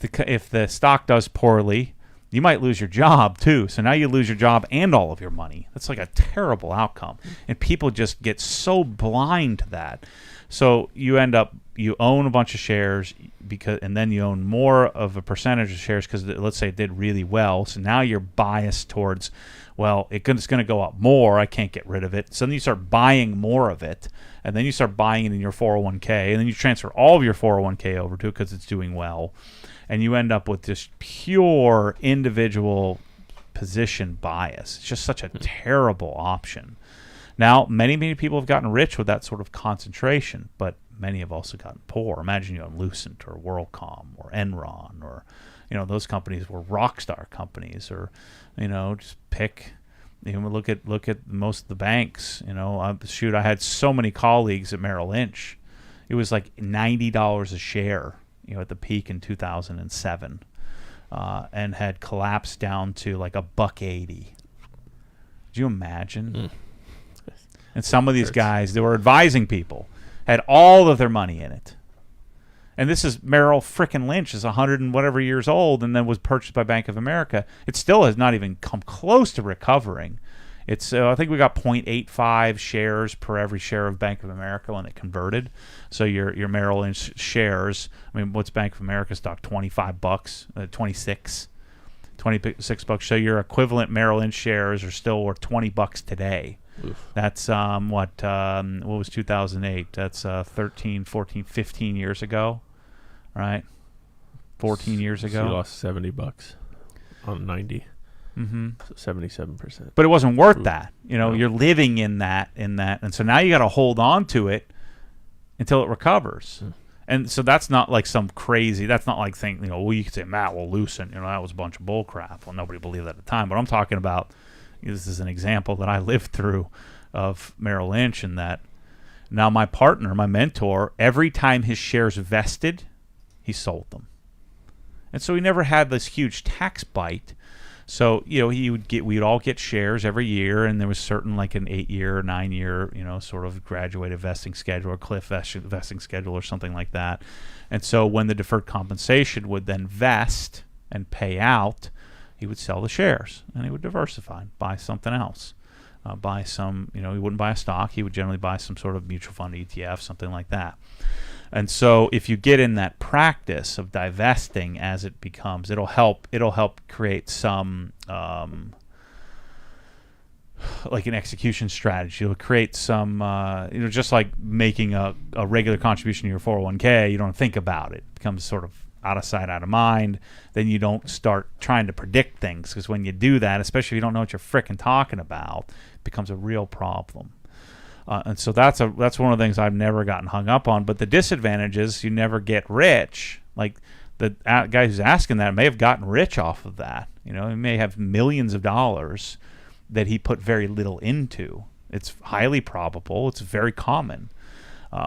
if the stock does poorly, you might lose your job too. So now you lose your job and all of your money. That's like a terrible outcome, and people just get so blind to that. So you own a bunch of shares and then you own more of a percentage of shares because let's say it did really well. So now you're biased towards, well, it's going to go up more. I can't get rid of it. So then you start buying more of it, and then you start buying it in your 401k, and then you transfer all of your 401k over to it because it's doing well, and you end up with this pure individual position bias. It's just such a terrible option. Now, many people have gotten rich with that sort of concentration, but many have also gotten poor. Imagine you own Lucent or WorldCom or Enron, or, you know, those companies were rock star companies, or, you know, just pick. You know, look at most of the banks. You know, I had so many colleagues at Merrill Lynch. It was like $90 a share, you know, at the peak in 2007, and had collapsed down to like $1.80. Could you imagine? And some of these guys, they were advising people, had all of their money in it. And this is Merrill frickin' Lynch, is 100 and whatever years old, and then was purchased by Bank of America. It still has not even come close to recovering. It's I think we got 0.85 shares per every share of Bank of America when it converted. So your Merrill Lynch shares, I mean, what's Bank of America stock? $25, 26 $26. So your equivalent Merrill Lynch shares are still worth $20 today. Oof. That's what was 2008? That's 13, 14, 15 years ago, right? 14 years ago. So you lost $70 on 90. Mm-hmm. So 77%. But it wasn't worth that. You know, you're living in that, and so now you got to hold on to it until it recovers. And so that's not like some crazy. That's not like saying, you know, well, you could say Matt will Lucent. You know, that was a bunch of bull crap. Well, nobody believed that at the time. But I'm talking about this is an example that I lived through of Merrill Lynch, and that now my partner, my mentor, every time his shares vested, he sold them. And so he never had this huge tax bite. So, we'd all get shares every year, and there was certain like an 8-year or 9-year, sort of graduated vesting schedule or cliff vesting schedule or something like that. And so when the deferred compensation would then vest and pay out, he would sell the shares and he would diversify, buy something else. Buy some, he wouldn't buy a stock. He would generally buy some sort of mutual fund ETF, something like that. And so if you get in that practice of divesting as it becomes, it'll help create some like an execution strategy. It'll create some, just like making a regular contribution to your 401k, you don't think about it. It becomes sort of out of sight, out of mind. Then you don't start trying to predict things, because when you do that, especially if you don't know what you're frickin' talking about, it becomes a real problem. And so that's one of the things I've never gotten hung up on. But the disadvantage is you never get rich. Like the guy who's asking that may have gotten rich off of that. He may have millions of dollars that he put very little into. It's highly probable. It's very common.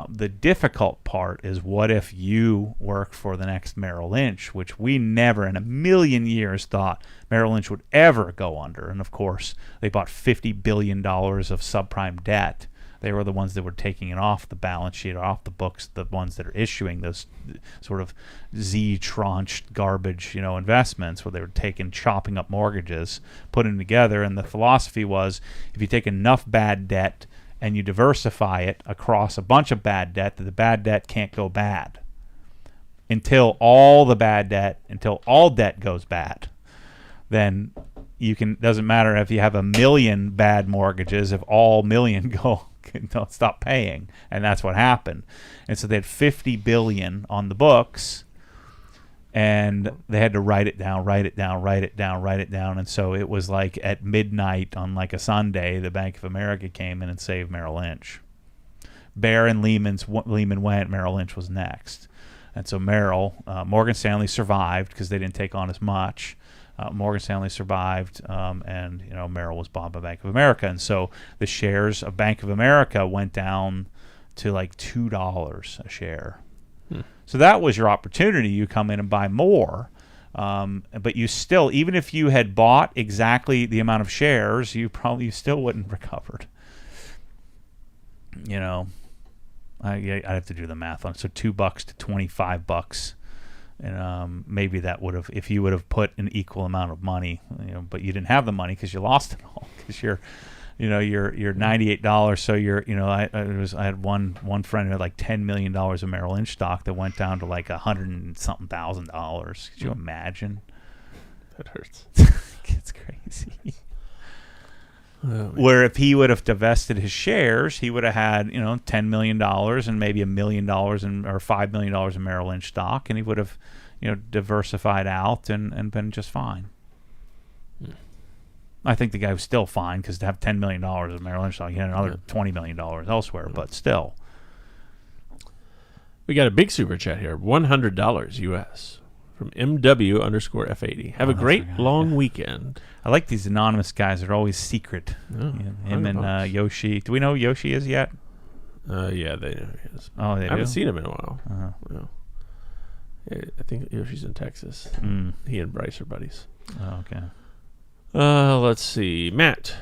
The difficult part is, what if you work for the next Merrill Lynch, which we never in a million years thought Merrill Lynch would ever go under. And of course, they bought $50 billion of subprime debt. They were the ones that were taking it off the balance sheet, or off the books, the ones that are issuing those sort of Z-tranched garbage, investments, where they were chopping up mortgages, putting them together. And the philosophy was, if you take enough bad debt and you diversify it across a bunch of bad debt, that the bad debt can't go bad until all debt goes bad. Then doesn't matter if you have 1 million bad mortgages, if all million don't stop paying. And that's what happened. And so they had $50 billion on the books, and they had to write it down. And so it was like at midnight on like a Sunday, the Bank of America came in and saved Merrill Lynch. Bear and Lehman went, Merrill Lynch was next. And so Morgan Stanley survived because they didn't take on as much. Morgan Stanley survived, and Merrill was bought by Bank of America. And so the shares of Bank of America went down to like $2 a share. So that was your opportunity. You come in and buy more, but you still, even if you had bought exactly the amount of shares, you still wouldn't have recovered. I have to do the math on it. So $2 to $25, and maybe that would have, if you would have put an equal amount of money, but you didn't have the money because you lost it all, because you're $98. So I had one friend who had like $10 million of Merrill Lynch stock that went down to like $100,000 something. Could you imagine? That hurts. It's crazy. Where if he would have divested his shares, he would have had $10 million and maybe $1 million or $5 million in Merrill Lynch stock, and he would have diversified out and been just fine. I think the guy was still fine, because to have $10 million of Merrill Lynch stock, he had another $20 million elsewhere, but still. We got a big super chat here, $100 US from MW_F80. Have a great long weekend. I like these anonymous guys. They're always secret. Him and Yoshi. Do we know who Yoshi is yet? Yeah, they know who he is. Oh, they I haven't seen him in a while. Uh-huh. I think Yoshi's in Texas. He and Bryce are buddies. Oh, okay. Let's see. Matt,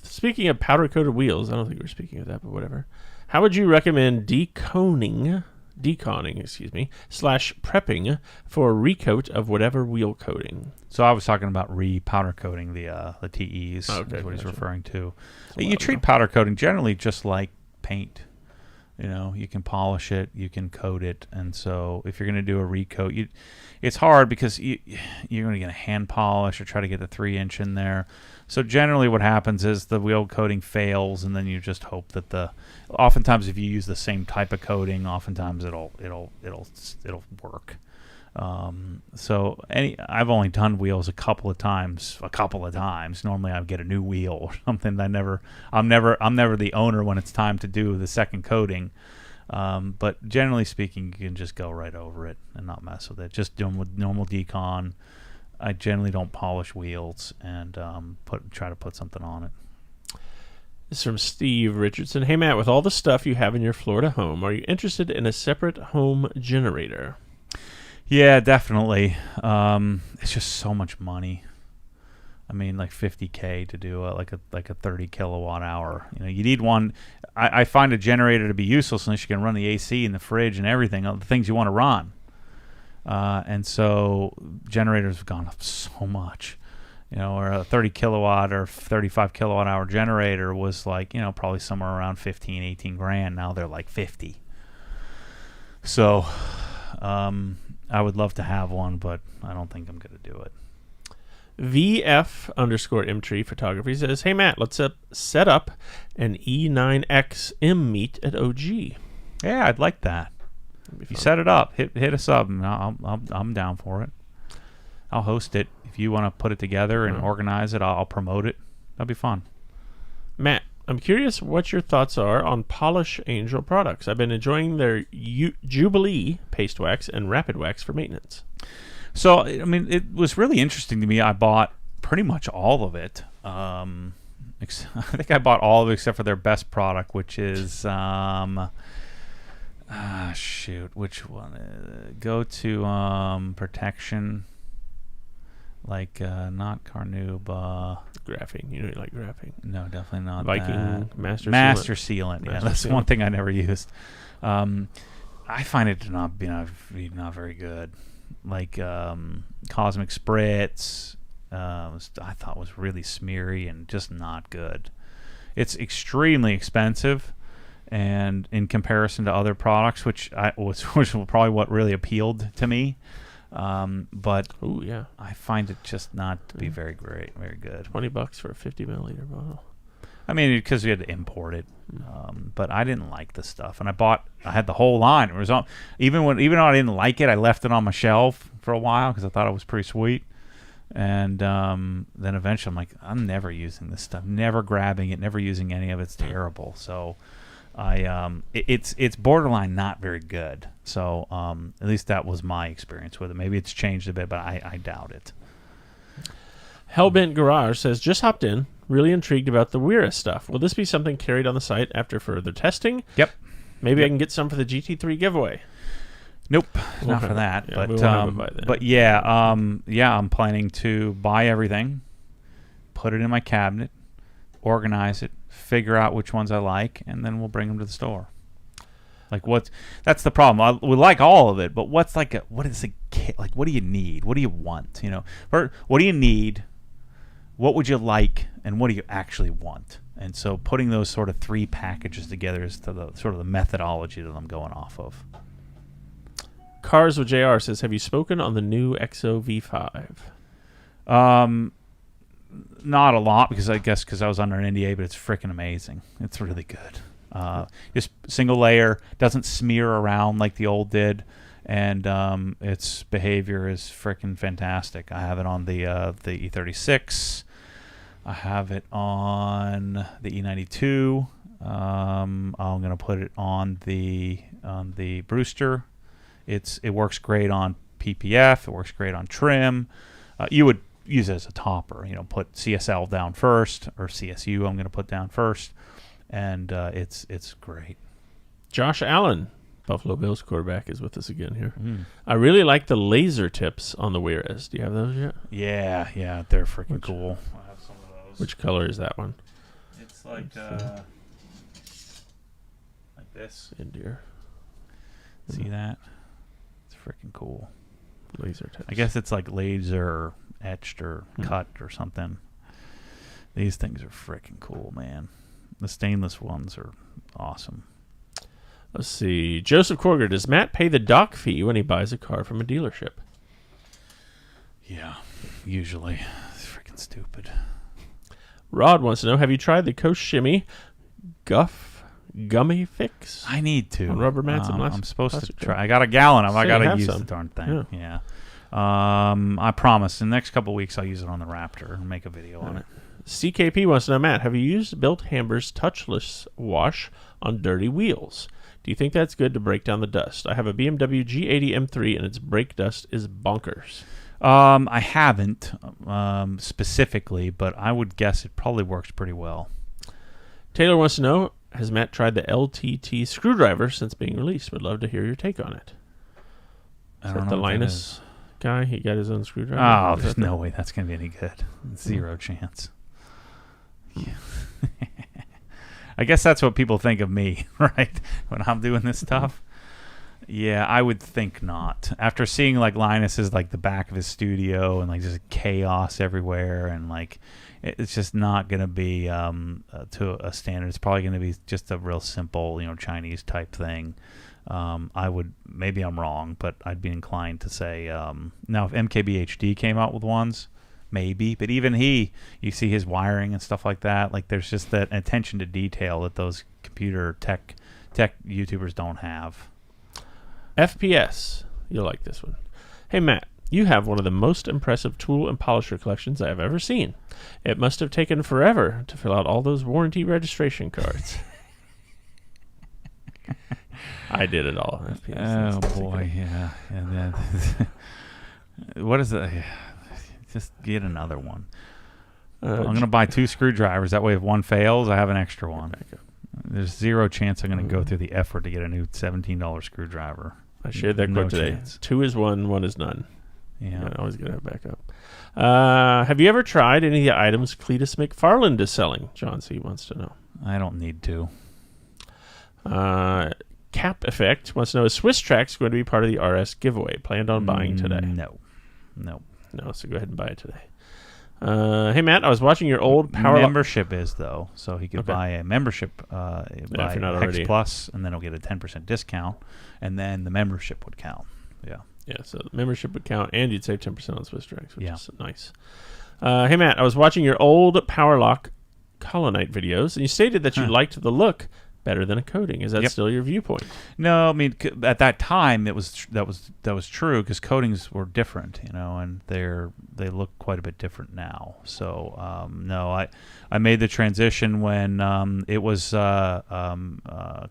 speaking of powder-coated wheels, I don't think we're speaking of that, but whatever. How would you recommend deconning, /prepping for a recoat of whatever wheel coating? So I was talking about powder coating the TEs. Okay, is what he's referring to. So you treat powder coating generally just like paint. You can polish it, you can coat it, and so if you're going to do a recoat, it's hard because you're going to get a hand polish or try to get the 3-inch in there. So generally, what happens is the wheel coating fails, and then you just hope that oftentimes if you use the same type of coating, oftentimes it'll work. I've only done wheels a couple of times. Normally I get a new wheel or something. I'm never the owner when it's time to do the second coating. But generally speaking, you can just go right over it and not mess with it. Just doing with normal decon. I generally don't polish wheels and try to put something on it. This is from Steve Richardson. Hey, Matt, with all the stuff you have in your Florida home, are you interested in a separate home generator? Yeah, definitely. It's just so much money. I mean, like $50K to do like a 30 kilowatt hour. You need one. I find a generator to be useless unless you can run the AC and the fridge and everything, all the things you want to run. And so generators have gone up so much. Or a 30 kilowatt or 35 kilowatt hour generator was like, probably somewhere around 15, 18 grand. Now they're like 50. So, I would love to have one, but I don't think I'm going to do it. VF_M-Tree Photography says, hey, Matt, let's set up an E9X M meet at OG. Yeah, I'd like that. If you set it up, hit us up, and I'm down for it. I'll host it. If you want to put it together and organize it, I'll promote it. That'll be fun. Matt, I'm curious what your thoughts are on Polish Angel products. I've been enjoying their Jubilee paste wax and Rapid Wax for maintenance. So, I mean, it was really interesting to me. I bought pretty much all of it. I think I bought all of it except for their best product, which is which one? Go to Protection. Like not Carnauba. Graphene. You like graphene? No, definitely not. Viking Master Sealant. Yeah, that's Sealant. One thing I never used. I find it to not be not very good. Like Cosmic Spritz, I thought was really smeary and just not good. It's extremely expensive, and in comparison to other products, which was probably what really appealed to me. But I find it just not to be very great, very good. $20 for a 50 milliliter bottle. I mean, because we had to import it, but I didn't like the stuff, and I had the whole line. It was on, even though I didn't like it, I left it on my shelf for a while because I thought it was pretty sweet. And then eventually, I'm like, I'm never using this stuff, never grabbing it, never using any of it. It's terrible. So it's borderline not very good. So at least that was my experience with it. Maybe it's changed a bit, but I doubt it. Hellbent Garage says, just hopped in, really intrigued about the Wera stuff. Will this be something carried on the site after further testing? Yep. Maybe I can get some for the GT3 giveaway. Nope, not for that. Yeah, but yeah, I'm planning to buy everything, put it in my cabinet, organize it, figure out which ones I like, and then we'll bring them to the store. Like that's the problem. We like all of it, but what is a kit? Like, what do you need? What do you want? Or what do you need? What would you like? And what do you actually want? And so putting those sort of three packages together is the sort of the methodology that I'm going off of. Cars with JR says, have you spoken on the new XO V5? Not a lot, because I was under an NDA, but it's freaking amazing. It's really good. Just single layer, doesn't smear around like the old did, and its behavior is freaking fantastic. I have it on the E36. I have it on the E92. I'm gonna put it on the Brewster. It works great on PPF. It works great on trim. You would use it as a topper. Put CSL down first, or CSU I'm going to put down first, and it's great. Josh Allen, Buffalo Bills quarterback, is with us again here. I really like the laser tips on the Weras. Do you have those yet? Yeah, they're freaking cool. I have some of those. Which color is that one? It's like this. Dear. See that? It's freaking cool. Laser tips. I guess it's like laser etched or cut or something. These things are freaking cool, man. The stainless ones are awesome. Let's see. Joseph Corger, does Matt pay the dock fee when he buys a car from a dealership? Yeah, usually. It's freaking stupid. Rod wants to know, have you tried the Coast Shimmy Gummy Fix? I need to. On rubber mats and I'm supposed to try. I got a gallon of them. I got to use the darn thing. Yeah. I promise. In the next couple of weeks, I'll use it on the Raptor and make a video on it. CKP wants to know, Matt, have you used Built Hamber's touchless wash on dirty wheels? Do you think that's good to break down the dust? I have a BMW G80 M3 and its brake dust is bonkers. I haven't specifically, but I would guess it probably works pretty well. Taylor wants to know, has Matt tried the LTT screwdriver since being released? Would love to hear your take on it. Is that the Linus guy? He got his own screwdriver? Oh, there's no way that's going to be any good. Zero chance. Yeah. I guess that's what people think of me, right? When I'm doing this stuff. Yeah, I would think not. After seeing like Linus's like the back of his studio and like just chaos everywhere, and like it's just not going to be to a standard. It's probably going to be just a real simple, Chinese type thing. Maybe I'm wrong, but I'd be inclined to say now if MKBHD came out with ones, maybe. But even you see his wiring and stuff like that. Like there's just that attention to detail that those computer tech YouTubers don't have. FPS, you'll like this one. Hey Matt, you have one of the most impressive tool and polisher collections I have ever seen. It must have taken forever to fill out all those warranty registration cards. I did it all. FPS. Oh boy, yeah. And then what is it? Just get another one. I'm going to buy 2 screwdrivers. That way, if one fails, I have an extra one. There's zero chance I'm going to go through the effort to get a new $17 screwdriver. I shared that quote today. Chance. 2 is 1, 1 is none. Yeah. I always got to have backup. Have you ever tried any of the items Cletus McFarland is selling? John C. wants to know. I don't need to. Cap Effect wants to know, is Swiss Tracks going to be part of the RS giveaway? Planned on buying today? No, so go ahead and buy it today. Hey Matt, I was watching your old Power membership is though, so he could buy a membership buy if you're not Hex already. Plus, and then he'll get a 10% discount, and then the membership would count. Yeah, so the membership would count, and you'd save 10% on Swiss Tracks, which Yeah. is nice. Hey Matt, I was watching your old Power Lock Colonite videos, and you stated that you liked the look better than a coating. Is that Yep. still your viewpoint? No, I mean at that time that was true because coatings were different, and they look quite a bit different now. So no, I made the transition when it was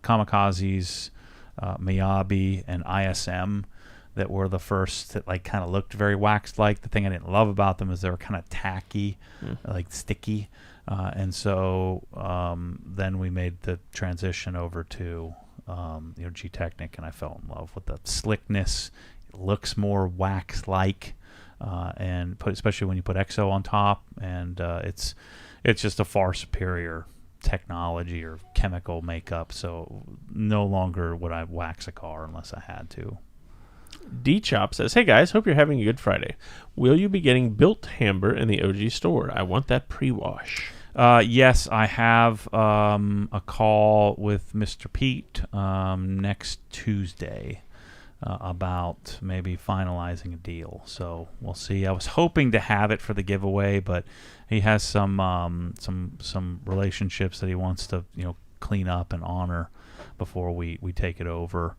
Kamikaze's, Miyabi, and ISM that were the first that like kind of looked very waxed like. The thing I didn't love about them is they were kind of tacky, like sticky. And so then we made the transition over to G-Technic, and I fell in love with the slickness. It looks more wax-like, especially when you put EXO on top, and it's just a far superior technology or chemical makeup. So no longer would I wax a car unless I had to. D-Chop says, hey guys, hope you're having a good Friday. Will you be getting Built Hamber in the OG store? I want that pre-wash. Yes, I have a call with Mr. Pete next Tuesday about maybe finalizing a deal. So we'll see. I was hoping to have it for the giveaway, but he has some relationships that he wants to clean up and honor before we take it over.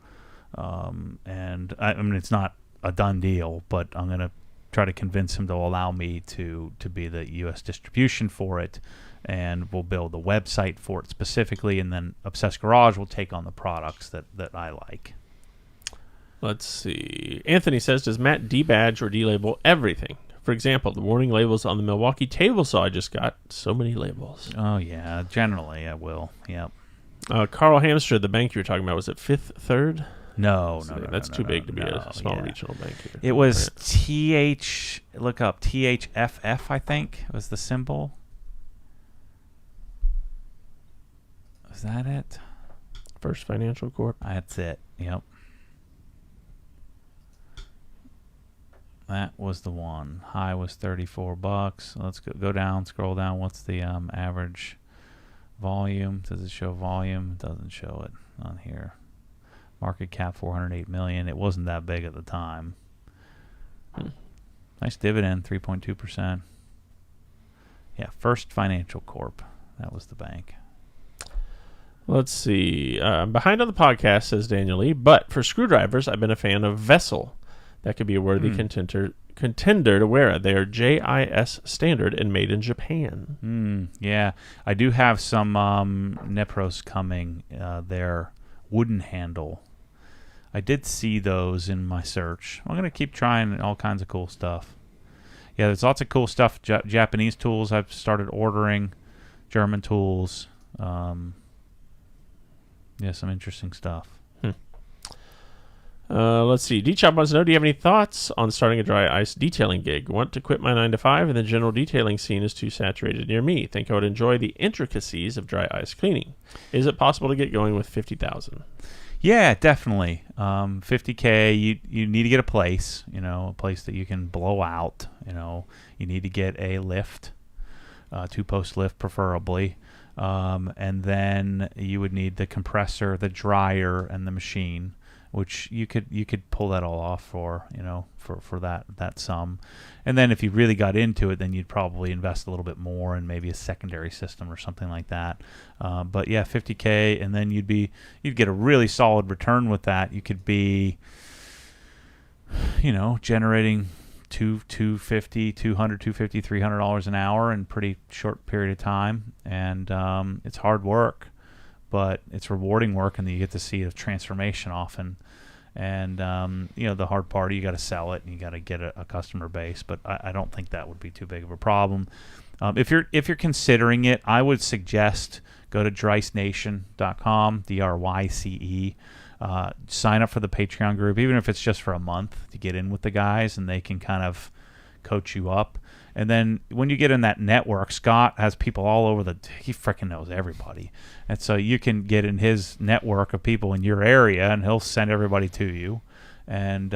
And I mean it's not a done deal, but I'm gonna try to convince him to allow me to be the U.S. distribution for it, and we'll build a website for it specifically, and then Obsessed Garage will take on the products that I like. Let's see. Anthony says, does Matt debadge or delabel everything? For example, the warning labels on the Milwaukee table saw I just got. So many labels. Oh, yeah. Generally, I will. Yep. Carl Hamster, the bank you were talking about, was it Fifth Third? No, that's too big to be a small regional bank here. It was look up THFF, I think was the symbol. Is that it? First Financial Corp. That's it. Yep. That was the one. High was $34. Let's go down, scroll down. What's the average volume? Does it show volume? It doesn't show it on here. Market cap $408 million. It wasn't that big at the time. Nice dividend, 3.2%. Yeah, First Financial Corp. That was the bank. Let's see. I'm behind on the podcast, says Daniel Lee, but for screwdrivers, I've been a fan of Vessel. That could be a worthy contender to wear. They are JIS standard and made in Japan. Yeah, I do have some Nepros coming. They're wooden handle. I did see those in my search. I'm going to keep trying all kinds of cool stuff. yeah, there's lots of cool stuff. Japanese tools I've started ordering, German tools. Yeah, some interesting stuff. Let's see. D-Chop wants to know, do you have any thoughts on starting a dry ice detailing gig? Want to quit my 9 to 5 and the general detailing scene is too saturated near me. Think I would enjoy the intricacies of dry ice cleaning. Is it possible to get going with 50,000? Yeah, definitely. 50K, you need to get a place, a place that you can blow out. You need to get a lift, 2-post lift preferably. And then you would need the compressor, the dryer, and the machine, which you could pull that all off for that sum. And then if you really got into it, then you'd probably invest a little bit more in maybe a secondary system or something like that. But yeah, 50K, and then you'd get a really solid return with that. You could be generating $250, $300 an hour in a pretty short period of time. And it's hard work, but it's rewarding work, and you get to see a transformation often. And the hard part, you got to sell it and you got to get a customer base. But I don't think that would be too big of a problem. If you're considering it, I would suggest go to DryceNation.com, DRYCE. Sign up for the Patreon group, even if it's just for a month, to get in with the guys, and they can kind of coach you up. And then when you get in that network, Scott has people all over he freaking knows everybody. And so you can get in his network of people in your area, and he'll send everybody to you. And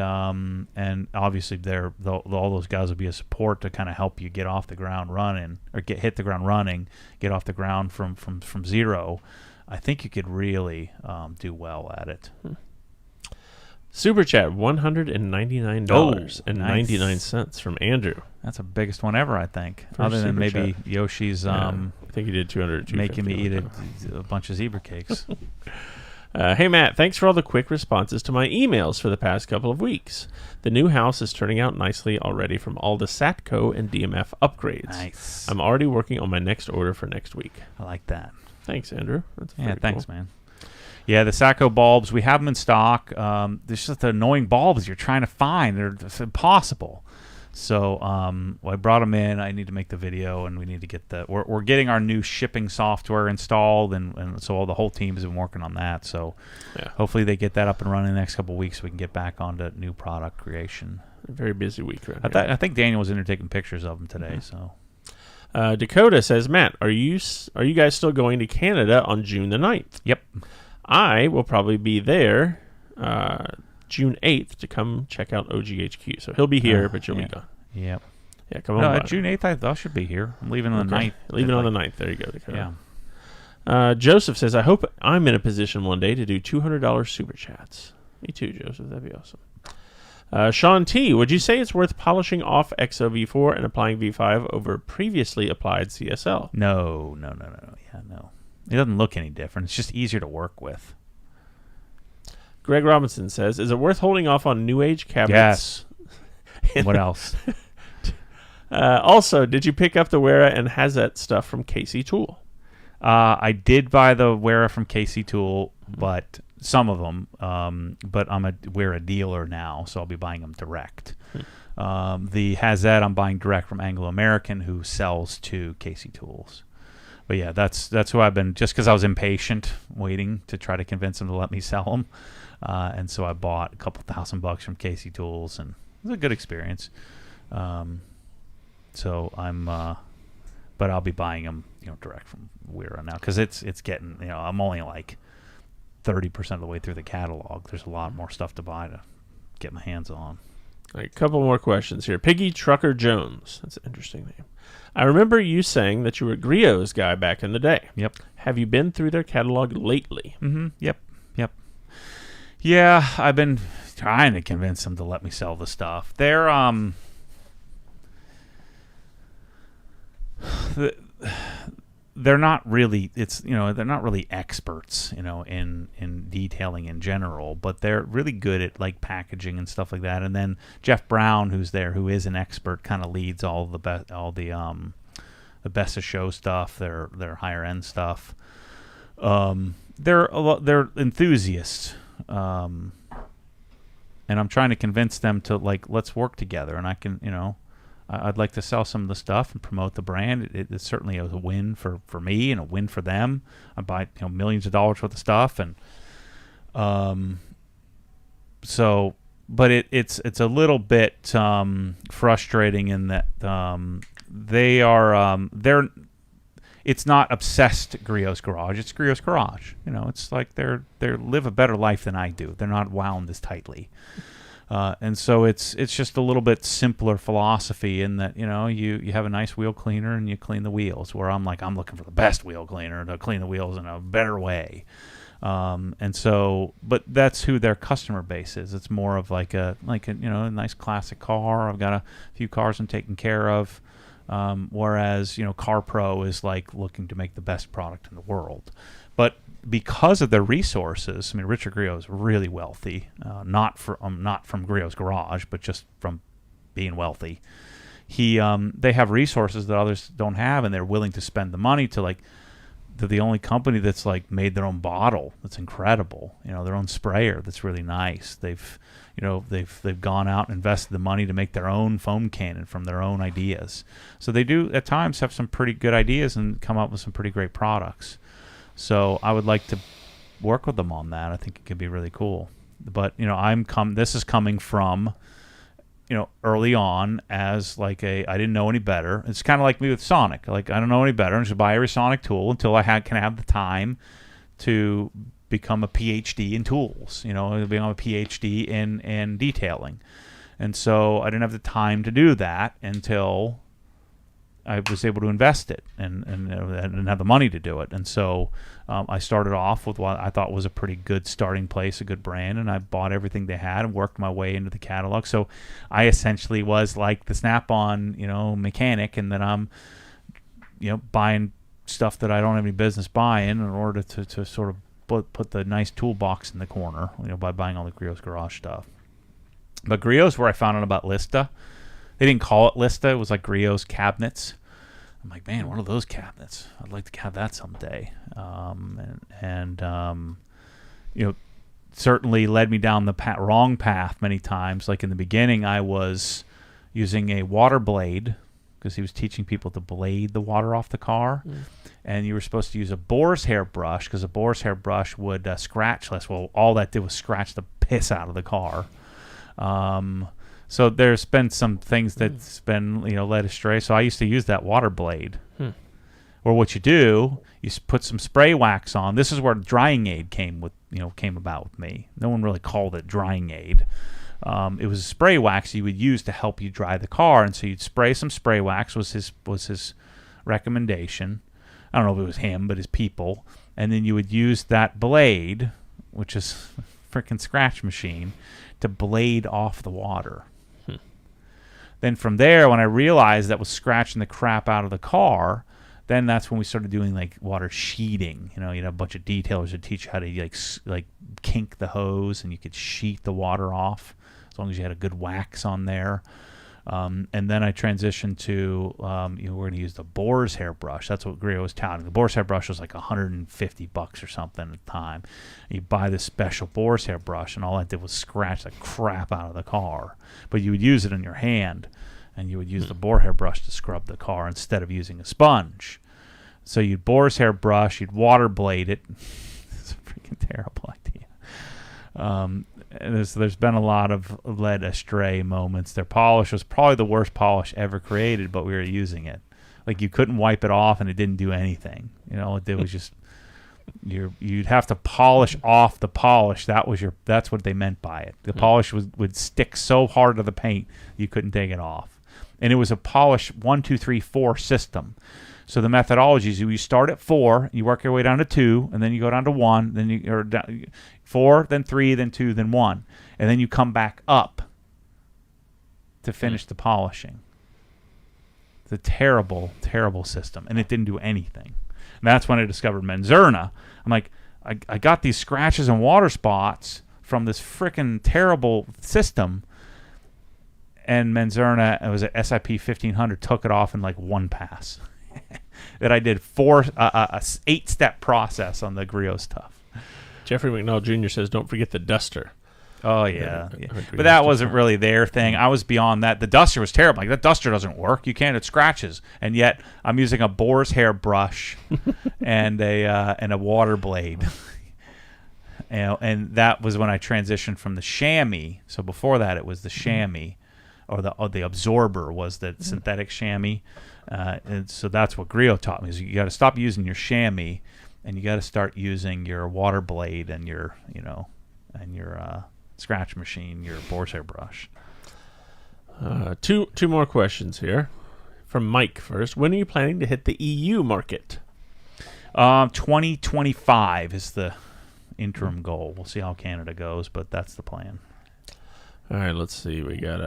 obviously all those guys will be a support to kind of help you get off the ground running, or hit the ground running, get off the ground from zero. I think you could really do well at it. Super chat, $199.99 from Andrew. That's the biggest one ever, I think. For other than maybe chat. Yoshi's I think he did 200 or making me eat a bunch of zebra cakes. Hey, Matt, thanks for all the quick responses to my emails for the past couple of weeks. The new house is turning out nicely already from all the Satco and DMF upgrades. Nice. I'm already working on my next order for next week. I like that. Thanks, Andrew. That's thanks, cool. man. Yeah, the Satco bulbs, we have them in stock. There's just the annoying bulbs you're trying to find. It's impossible. So I brought them in. I need to make the video, and we need to get we're getting our new shipping software installed, and so the whole team has been working on that. So hopefully they get that up and running in the next couple of weeks so we can get back onto new product creation. A very busy week right I think Daniel was in there taking pictures of them today. So Dakota says, Matt, are you guys still going to Canada on June the 9th? Yep. I will probably be there June 8th to come check out OGHQ. So he'll be here, but you'll be gone. Yep. Yeah, come on. June 8th, I should be here. I'm leaving on the 9th. Leaving on the 9th. There you go, Dakota. Yeah. Joseph says, I hope I'm in a position one day to do $200 super chats. Me too, Joseph. That'd be awesome. Sean T, would you say it's worth polishing off XOV4 and applying V5 over previously applied CSL? No. Yeah, no. It doesn't look any different. It's just easier to work with. Greg Robinson says, is it worth holding off on New Age cabinets? Yes. What else? Also, did you pick up the Wera and Hazet stuff from KC Tool? I did buy the Wera from KC Tool, but some of them. But I'm a Wera dealer now, so I'll be buying them direct. The Hazet I'm buying direct from Anglo American, who sells to KC Tools. But yeah, that's who I've been, just because I was impatient waiting to try to convince them to let me sell them. And so I bought a couple $1,000 from KC Tools, and it was a good experience. So I'm, but I'll be buying them, direct from Wera now, because it's getting, I'm only like 30% of the way through the catalog. There's a lot more stuff to buy to get my hands on. All right, a couple more questions here. Piggy Trucker Jones. That's an interesting name. I remember you saying that you were a Griot's guy back in the day. Yep. Have you been through their catalog lately? Mm-hmm. Yep. Yeah, I've been trying to convince them to let me sell the stuff. They're they're not really they're not really experts in detailing in general, but they're really good at like packaging and stuff like that. And then Jeff Brown, who's there, who is an expert, kind of leads all the best of show stuff, their higher end stuff. They're enthusiasts, and I'm trying to convince them to, like, let's work together, and I can I'd like to sell some of the stuff and promote the brand. It certainly was a win for me and a win for them. I buy millions of dollars worth of stuff, and so, but it's a little bit frustrating in that they're. It's not obsessed Griot's Garage. It's Griot's Garage. It's like they live a better life than I do. They're not wound as tightly. And so it's just a little bit simpler philosophy in that, you have a nice wheel cleaner and you clean the wheels, where I'm looking for the best wheel cleaner to clean the wheels in a better way. And so, but that's who their customer base is. It's more of like a nice classic car. I've got a few cars I'm taking care of. Whereas, CarPro is like looking to make the best product in the world. But because of their resources, Richard Griot is really wealthy, not from Griot's Garage, but just from being wealthy. They have resources that others don't have, and they're willing to spend the money they're the only company that's like made their own bottle. That's incredible. Their own sprayer. That's really nice. They've gone out and invested the money to make their own foam cannon from their own ideas. So they do at times have some pretty good ideas and come up with some pretty great products. So I would like to work with them on that. I think it could be really cool. But this is coming from early on as like I didn't know any better. It's kind of like me with Sonic. Like, I don't know any better. I just buy every Sonic tool until I can have the time to become a PhD in tools, become a PhD in detailing. And so I didn't have the time to do that until I was able to invest it and didn't have the money to do it. And so I started off with what I thought was a pretty good starting place, a good brand, and I bought everything they had and worked my way into the catalog. So I essentially was like the Snap-on, mechanic, and then I'm, buying stuff that I don't have any business buying in order to sort of put the nice toolbox in the corner, by buying all the Griot's Garage stuff. But Griot's where I found out about Lista. They didn't call it Lista. It was like Griot's Cabinets. I'm like, man, one of those cabinets. I'd like to have that someday. Certainly led me down the wrong path many times. Like in the beginning, I was using a water blade because he was teaching people to blade the water off the car. And you were supposed to use a boar's hair brush because a boar's hair brush would scratch less. Well, all that did was scratch the piss out of the car. So there's been some things that's been led astray. So I used to use that water blade. Or what you do, you put some spray wax on. This is where drying aid came about with me. No one really called it drying aid. It was a spray wax you would use to help you dry the car, and so you'd spray some spray wax was his recommendation. I don't know if it was him, but his people. And then you would use that blade, which is a freaking scratch machine, to blade off the water. Then from there, when I realized that was scratching the crap out of the car, then that's when we started doing like water sheeting. You'd have a bunch of detailers that teach you how to like kink the hose, and you could sheet the water off as long as you had a good wax on there. And then I transitioned to we're going to use the boar's hair brush. That's what Griot was touting. The boar's hair brush was like $150 or something at the time. And you buy this special boar's hair brush, and all that did was scratch the crap out of the car. But you would use it in your hand, and you would use the boar hair brush to scrub the car instead of using a sponge. So you'd boar's hair brush, you'd water blade it. It's a freaking terrible idea. There's been a lot of led astray moments. Their polish was probably the worst polish ever created, but we were using it. Like, you couldn't wipe it off, and it didn't do anything. It was just you'd have to polish off the polish. That's what they meant by it. The polish would stick so hard to the paint you couldn't take it off. And it was a polish 1, 2, 3, 4 system. So the methodology is you start at 4, you work your way down to 2, and then you go down to 1, then or down, 4, then 3, then 2, then 1, and then you come back up to finish the polishing. It's a terrible, terrible system, and it didn't do anything. And that's when I discovered Menzerna. I'm like, I got these scratches and water spots from this freaking terrible system. And Menzerna, it was an SIP 1500, took it off in like one pass. That I did 8-step process on the Griot stuff. Jeffrey McNall Jr. says, don't forget the duster. Oh yeah, I yeah. think we But that used to wasn't try. really their thing. I was beyond that. The duster was terrible. Like that duster doesn't work. You can't. It scratches. And yet I'm using a boar's hair brush and a water blade. And that was when I transitioned from the chamois. So before that, it was the chamois, or the absorber was the synthetic chamois. And so that's what Griot taught me: is you got to stop using your chamois, and you got to start using your water blade and your scratch machine, your boar's hair brush. Two more questions here from Mike. First, when are you planning to hit the EU market? 2025 is the interim goal. We'll see how Canada goes, but that's the plan. All right, let's see. We got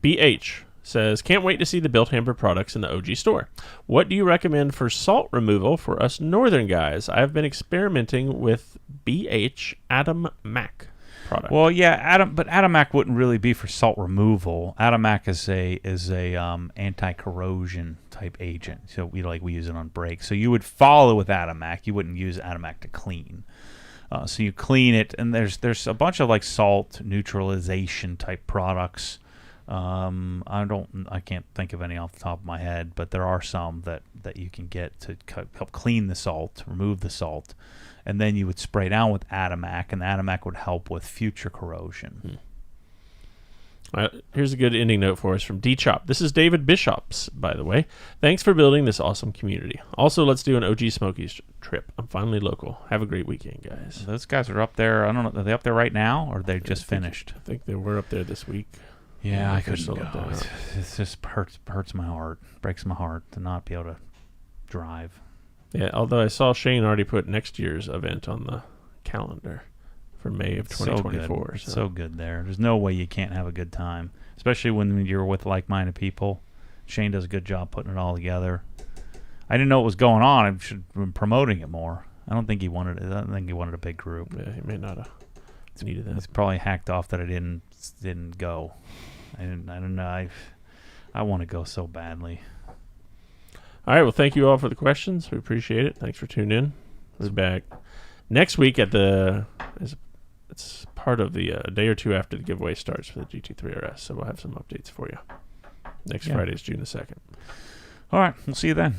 BH says, can't wait to see the Built Hamper products in the OG store. What do you recommend for salt removal for us northern guys? I've been experimenting with BH Adam Mac product. Well, yeah, Atomac wouldn't really be for salt removal. Atomac is a anti-corrosion type agent. So we use it on brakes. So you would follow with Atomac. You wouldn't use Atomac to clean. So you clean it, and there's a bunch of like salt neutralization type products. I can't think of any off the top of my head, but there are some that you can get to help clean the salt, remove the salt, and then you would spray down with Atomac, and the Atomac would help with future corrosion. Here's a good ending note for us from D-Chop. This is David Bishops, by the way. Thanks for building this awesome community. Also, let's do an OG Smokies trip. I'm finally local. Have a great weekend, guys. Those guys are up there. I don't know. Are they up there right now, or they just finished? I think they were up there this week. Yeah, I they're couldn't still go. up there. It just hurts my heart. Breaks my heart to not be able to drive. Yeah, although I saw Shane already put next year's event on the calendar for May of 2024. So good there. There's no way you can't have a good time, especially when you're with like-minded people. Shane does a good job putting it all together. I didn't know what was going on. I should have been promoting it more. I don't think he wanted it. I don't think he wanted a big group. Yeah, he may not have needed that. It's probably hacked off that I didn't go. I don't know. I want to go so badly. All right, well, thank you all for the questions. We appreciate it. Thanks for tuning in. We'll be back next week at it's part of the day or two after the giveaway starts for the GT3 RS, so we'll have some updates for you. Next Friday is June the 2nd. All right, we'll see you then.